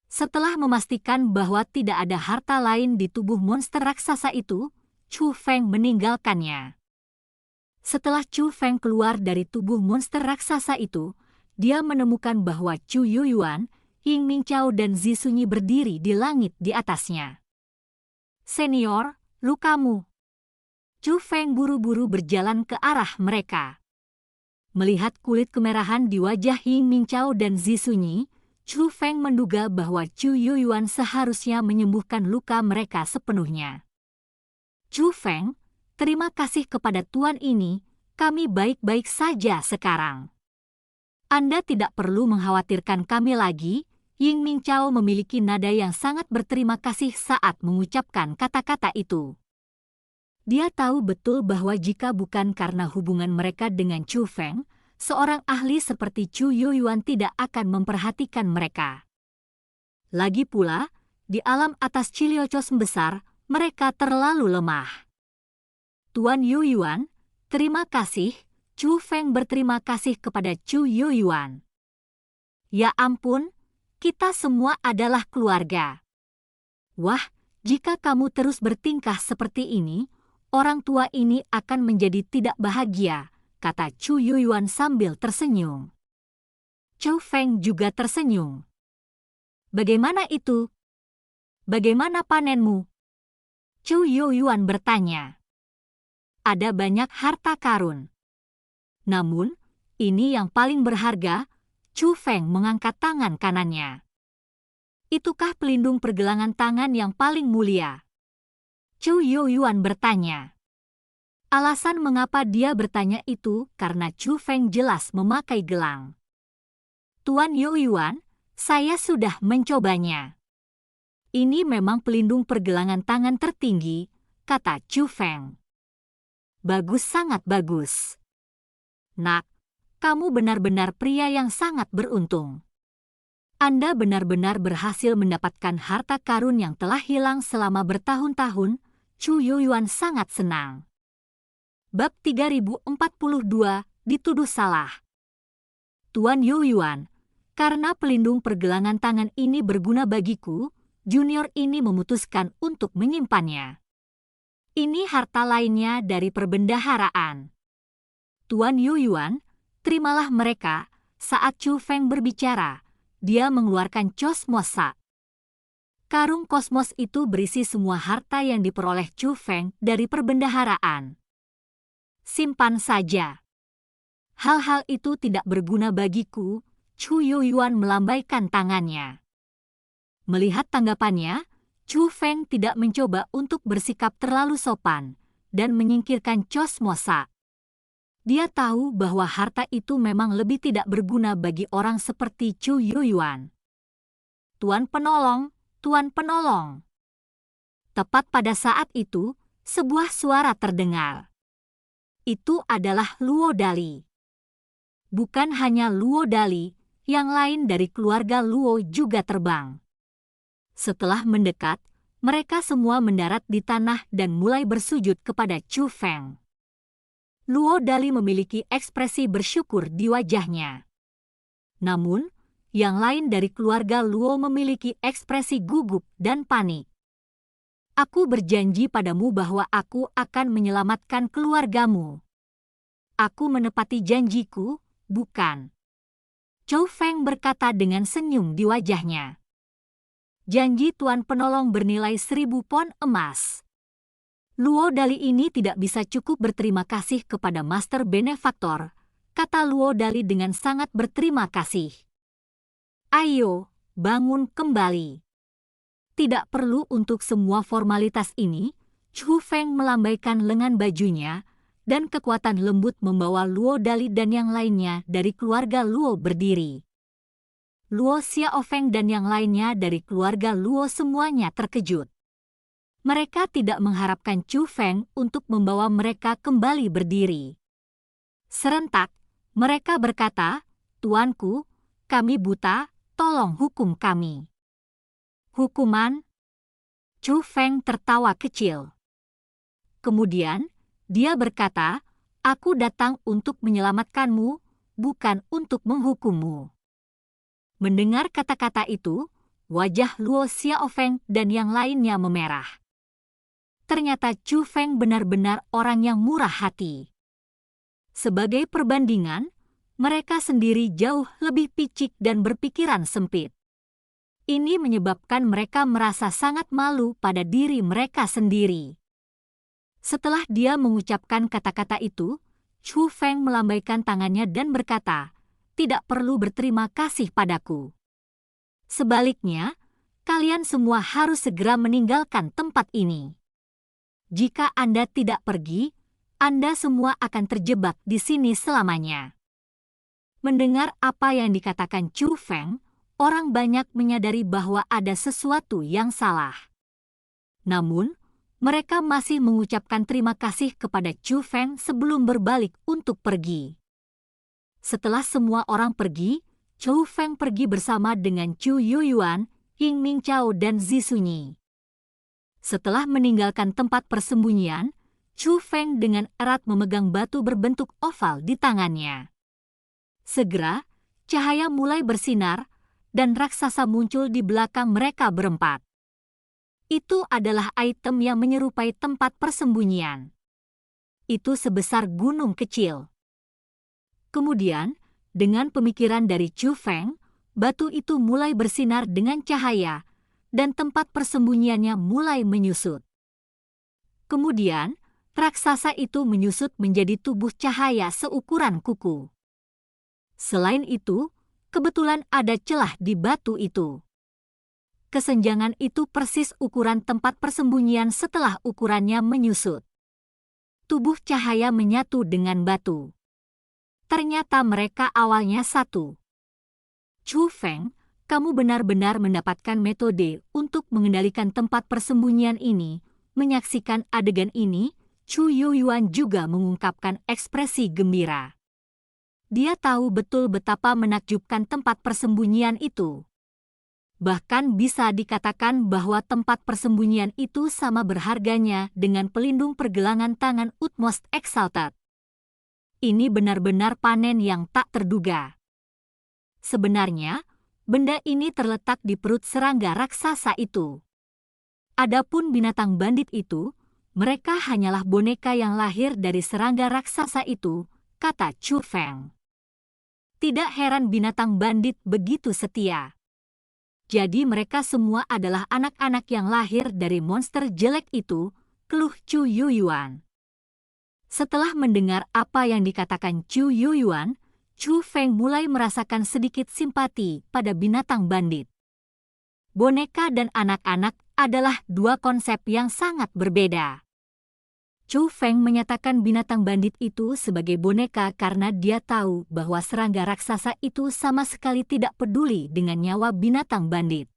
Setelah memastikan bahwa tidak ada harta lain di tubuh monster raksasa itu, Chu Feng meninggalkannya. Setelah Chu Feng keluar dari tubuh monster raksasa itu, dia menemukan bahwa Chu Yuan, Ying Mingqiao dan Zi Sunyi berdiri di langit di atasnya. Senior, lukamu. Chu Feng buru-buru berjalan ke arah mereka. Melihat kulit kemerahan di wajah Ying Mingqiao dan Zi Sunyi, Chu Feng menduga bahwa Chu Yuan seharusnya menyembuhkan luka mereka sepenuhnya. Chu Feng, terima kasih kepada Tuan ini, kami baik-baik saja sekarang. Anda tidak perlu mengkhawatirkan kami lagi. Ying Mingqiao memiliki nada yang sangat berterima kasih saat mengucapkan kata-kata itu. Dia tahu betul bahwa jika bukan karena hubungan mereka dengan Chu Feng, seorang ahli seperti Chu Yuan tidak akan memperhatikan mereka. Lagi pula, di alam atas Chiliocos besar, mereka terlalu lemah. Tuan Yuan, terima kasih. Chu Feng berterima kasih kepada Chu Yuan. Ya ampun, kita semua adalah keluarga. Wah, jika kamu terus bertingkah seperti ini, orang tua ini akan menjadi tidak bahagia, kata Chu Yuan sambil tersenyum. Chu Feng juga tersenyum. Bagaimana itu? Bagaimana panenmu? Chu Yuan bertanya. Ada banyak harta karun. Namun, ini yang paling berharga. Chu Feng mengangkat tangan kanannya. Itukah pelindung pergelangan tangan yang paling mulia? Chu Yuan bertanya. Alasan mengapa dia bertanya itu karena Chu Feng jelas memakai gelang. Tuan Yuan, saya sudah mencobanya. Ini memang pelindung pergelangan tangan tertinggi, kata Chu Feng. Bagus, sangat bagus. Nak, kamu benar-benar pria yang sangat beruntung. Anda benar-benar berhasil mendapatkan harta karun yang telah hilang selama bertahun-tahun. Chu Yuan sangat senang. Bab 3042, dituduh salah. Tuan Yuan, karena pelindung pergelangan tangan ini berguna bagiku, junior ini memutuskan untuk menyimpannya. Ini harta lainnya dari perbendaharaan. Tuan Yuan, terimalah mereka. Saat Chu Feng berbicara, dia mengeluarkan Cosmosa. Karung kosmos itu berisi semua harta yang diperoleh Chu Feng dari perbendaharaan. Simpan saja. Hal-hal itu tidak berguna bagiku. Chu Yuan melambaikan tangannya. Melihat tanggapannya, Chu Feng tidak mencoba untuk bersikap terlalu sopan dan menyingkirkan Cosmosa. Dia tahu bahwa harta itu memang lebih tidak berguna bagi orang seperti Chu Yuan. Tuan penolong, Tuan penolong. Tepat pada saat itu, sebuah suara terdengar. Itu adalah Luo Dali. Bukan hanya Luo Dali, yang lain dari keluarga Luo juga terbang. Setelah mendekat, mereka semua mendarat di tanah dan mulai bersujud kepada Chu Feng. Luo Dali memiliki ekspresi bersyukur di wajahnya. Namun, yang lain dari keluarga Luo memiliki ekspresi gugup dan panik. Aku berjanji padamu bahwa aku akan menyelamatkan keluargamu. Aku menepati janjiku, bukan? Chou Feng berkata dengan senyum di wajahnya. Janji Tuan Penolong bernilai 1000 pon emas. Luo Dali ini tidak bisa cukup berterima kasih kepada Master Benefaktor, kata Luo Dali dengan sangat berterima kasih. Ayo, bangun kembali. Tidak perlu untuk semua formalitas ini. Chou Feng melambaikan lengan bajunya, dan kekuatan lembut membawa Luo Dali dan yang lainnya dari keluarga Luo berdiri. Luo Xiaofeng dan yang lainnya dari keluarga Luo semuanya terkejut. Mereka tidak mengharapkan Chou Feng untuk membawa mereka kembali berdiri. Serentak, mereka berkata, "Tuanku, kami buta, tolong hukum kami." Hukuman? Chou Feng tertawa kecil. Kemudian, dia berkata, "Aku datang untuk menyelamatkanmu, bukan untuk menghukummu." Mendengar kata-kata itu, wajah Luo Xiaofeng dan yang lainnya memerah. Ternyata Chou Feng benar-benar orang yang murah hati. Sebagai perbandingan, mereka sendiri jauh lebih picik dan berpikiran sempit. Ini menyebabkan mereka merasa sangat malu pada diri mereka sendiri. Setelah dia mengucapkan kata-kata itu, Chou Feng melambaikan tangannya dan berkata, "Tidak perlu berterima kasih padaku. Sebaliknya, kalian semua harus segera meninggalkan tempat ini. Jika Anda tidak pergi, Anda semua akan terjebak di sini selamanya." Mendengar apa yang dikatakan Chou Feng, orang banyak menyadari bahwa ada sesuatu yang salah. Namun, mereka masih mengucapkan terima kasih kepada Chou Feng sebelum berbalik untuk pergi. Setelah semua orang pergi, Chou Feng pergi bersama dengan Chu Yuyuan, Ying Ming Chao dan Zi Sunyi. Setelah meninggalkan tempat persembunyian, Chou Feng dengan erat memegang batu berbentuk oval di tangannya. Segera, cahaya mulai bersinar, dan raksasa muncul di belakang mereka berempat. Itu adalah item yang menyerupai tempat persembunyian. Itu sebesar gunung kecil. Kemudian, dengan pemikiran dari Chou Feng, batu itu mulai bersinar dengan cahaya, dan tempat persembunyiannya mulai menyusut. Kemudian, raksasa itu menyusut menjadi tubuh cahaya seukuran kuku. Selain itu, kebetulan ada celah di batu itu. Kesenjangan itu persis ukuran tempat persembunyian setelah ukurannya menyusut. Tubuh cahaya menyatu dengan batu. Ternyata mereka awalnya satu. Chou Feng, kamu benar-benar mendapatkan metode untuk mengendalikan tempat persembunyian ini. Menyaksikan adegan ini, Chu Yuyuan juga mengungkapkan ekspresi gembira. Dia tahu betul betapa menakjubkan tempat persembunyian itu. Bahkan bisa dikatakan bahwa tempat persembunyian itu sama berharganya dengan pelindung pergelangan tangan Utmost Exalted. Ini benar-benar panen yang tak terduga. Sebenarnya, benda ini terletak di perut serangga raksasa itu. Adapun binatang bandit itu, mereka hanyalah boneka yang lahir dari serangga raksasa itu, kata Chou Feng. Tidak heran binatang bandit begitu setia. Jadi mereka semua adalah anak-anak yang lahir dari monster jelek itu, keluh Chu Yuyuan. Setelah mendengar apa yang dikatakan Chu Yuyuan, Chou Feng mulai merasakan sedikit simpati pada binatang bandit. Boneka dan anak-anak adalah dua konsep yang sangat berbeda. Chou Feng menyatakan binatang bandit itu sebagai boneka karena dia tahu bahwa serangga raksasa itu sama sekali tidak peduli dengan nyawa binatang bandit.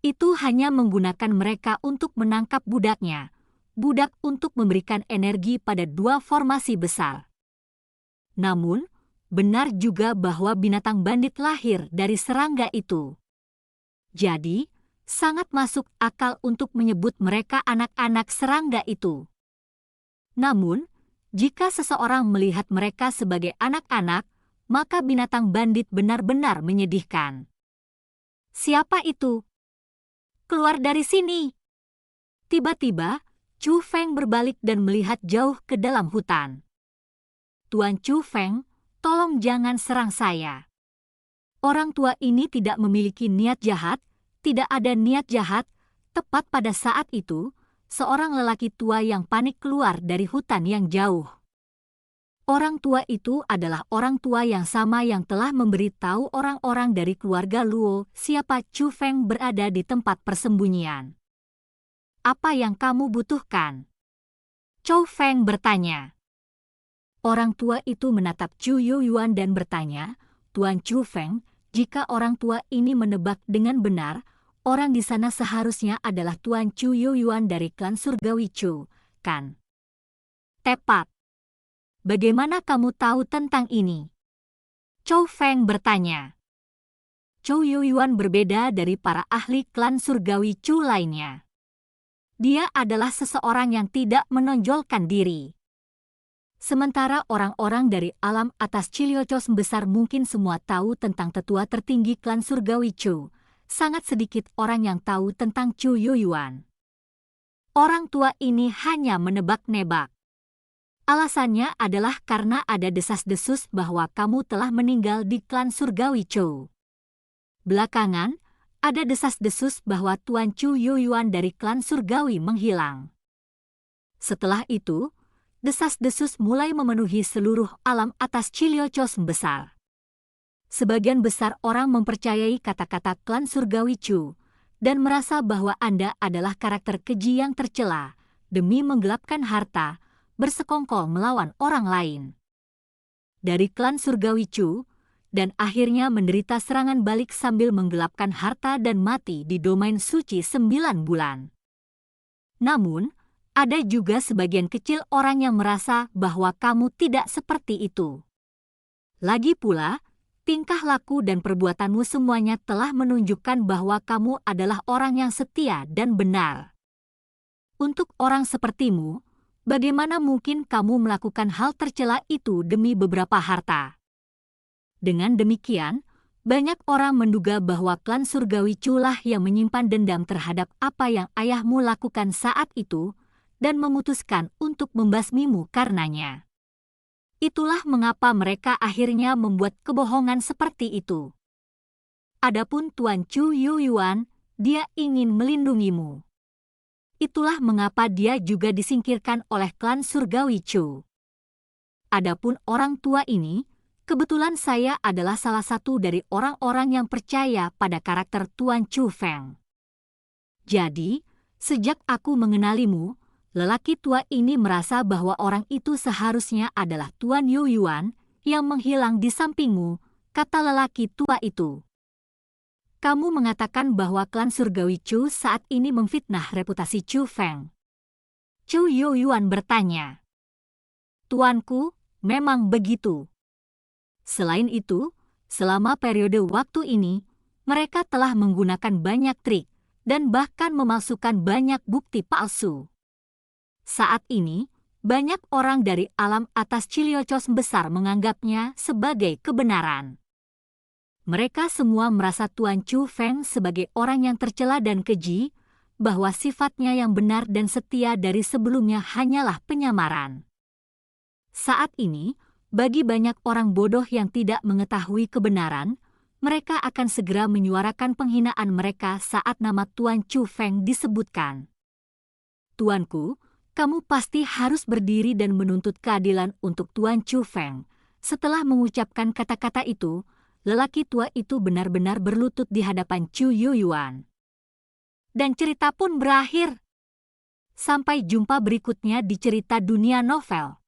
Itu hanya menggunakan mereka untuk menangkap budaknya, budak untuk memberikan energi pada dua formasi besar. Namun, benar juga bahwa binatang bandit lahir dari serangga itu. Jadi, sangat masuk akal untuk menyebut mereka anak-anak serangga itu. Namun, jika seseorang melihat mereka sebagai anak-anak, maka binatang bandit benar-benar menyedihkan. Siapa itu? Keluar dari sini! Tiba-tiba, Chou Feng berbalik dan melihat jauh ke dalam hutan. Tuan Chou Feng, tolong jangan serang saya. Orang tua ini tidak memiliki niat jahat, tidak ada niat jahat. Tepat pada saat itu, seorang lelaki tua yang panik keluar dari hutan yang jauh. Orang tua itu adalah orang tua yang sama yang telah memberitahu orang-orang dari keluarga Luo siapa Chu Feng berada di tempat persembunyian. Apa yang kamu butuhkan? Chu Feng bertanya. Orang tua itu menatap Chu Yuan dan bertanya, Tuan Chu Feng, jika orang tua ini menebak dengan benar, orang di sana seharusnya adalah Tuan Chu Yuan dari klan Surgawi Chu, kan? Tepat. Bagaimana kamu tahu tentang ini? Chu Feng bertanya. Chu Yuan berbeda dari para ahli klan Surgawi Chu lainnya. Dia adalah seseorang yang tidak menonjolkan diri. Sementara orang-orang dari alam atas Ciliocos besar mungkin semua tahu tentang tetua tertinggi klan Surgawi Chu, sangat sedikit orang yang tahu tentang Chu Yuan. Orang tua ini hanya menebak-nebak. Alasannya adalah karena ada desas-desus bahwa kamu telah meninggal di klan Surgawi Chu. Belakangan, ada desas-desus bahwa Tuan Chu Yuan dari klan Surgawi menghilang. Setelah itu, desas-desus mulai memenuhi seluruh alam atas Ciliocos besar. Sebagian besar orang mempercayai kata-kata klan Surgawi Chu dan merasa bahwa Anda adalah karakter keji yang tercela demi menggelapkan harta, bersekongkol melawan orang lain. Dari klan Surgawi Chu, dan akhirnya menderita serangan balik sambil menggelapkan harta dan mati di domain suci 9 bulan. Namun, ada juga sebagian kecil orang yang merasa bahwa kamu tidak seperti itu. Lagi pula, tingkah laku dan perbuatanmu semuanya telah menunjukkan bahwa kamu adalah orang yang setia dan benar. Untuk orang sepertimu, bagaimana mungkin kamu melakukan hal tercela itu demi beberapa harta? Dengan demikian, banyak orang menduga bahwa klan Surgawi Chu lah yang menyimpan dendam terhadap apa yang ayahmu lakukan saat itu dan memutuskan untuk membasmimu karenanya. Itulah mengapa mereka akhirnya membuat kebohongan seperti itu. Adapun Tuan Chu Yuan, dia ingin melindungimu. Itulah mengapa dia juga disingkirkan oleh klan Surgawi Chu. Adapun orang tua ini, kebetulan saya adalah salah satu dari orang-orang yang percaya pada karakter Tuan Chu Feng. Jadi, sejak aku mengenalimu, lelaki tua ini merasa bahwa orang itu seharusnya adalah Tuan Yuan yang menghilang di sampingmu, kata lelaki tua itu. Kamu mengatakan bahwa klan Surgawi Chu saat ini memfitnah reputasi Chu Feng. Chu Yuan bertanya. Tuanku, memang begitu. Selain itu, selama periode waktu ini, mereka telah menggunakan banyak trik dan bahkan memalsukan banyak bukti palsu. Saat ini, banyak orang dari alam atas Ciliocos besar menganggapnya sebagai kebenaran. Mereka semua merasa Tuan Chu Feng sebagai orang yang tercela dan keji, bahwa sifatnya yang benar dan setia dari sebelumnya hanyalah penyamaran. Saat ini, bagi banyak orang bodoh yang tidak mengetahui kebenaran, mereka akan segera menyuarakan penghinaan mereka saat nama Tuan Chu Feng disebutkan. Tuanku, kamu pasti harus berdiri dan menuntut keadilan untuk Tuan Chu Feng. Setelah mengucapkan kata-kata itu, lelaki tua itu benar-benar berlutut di hadapan Chu Yuan. Dan cerita pun berakhir. Sampai jumpa berikutnya di cerita dunia novel.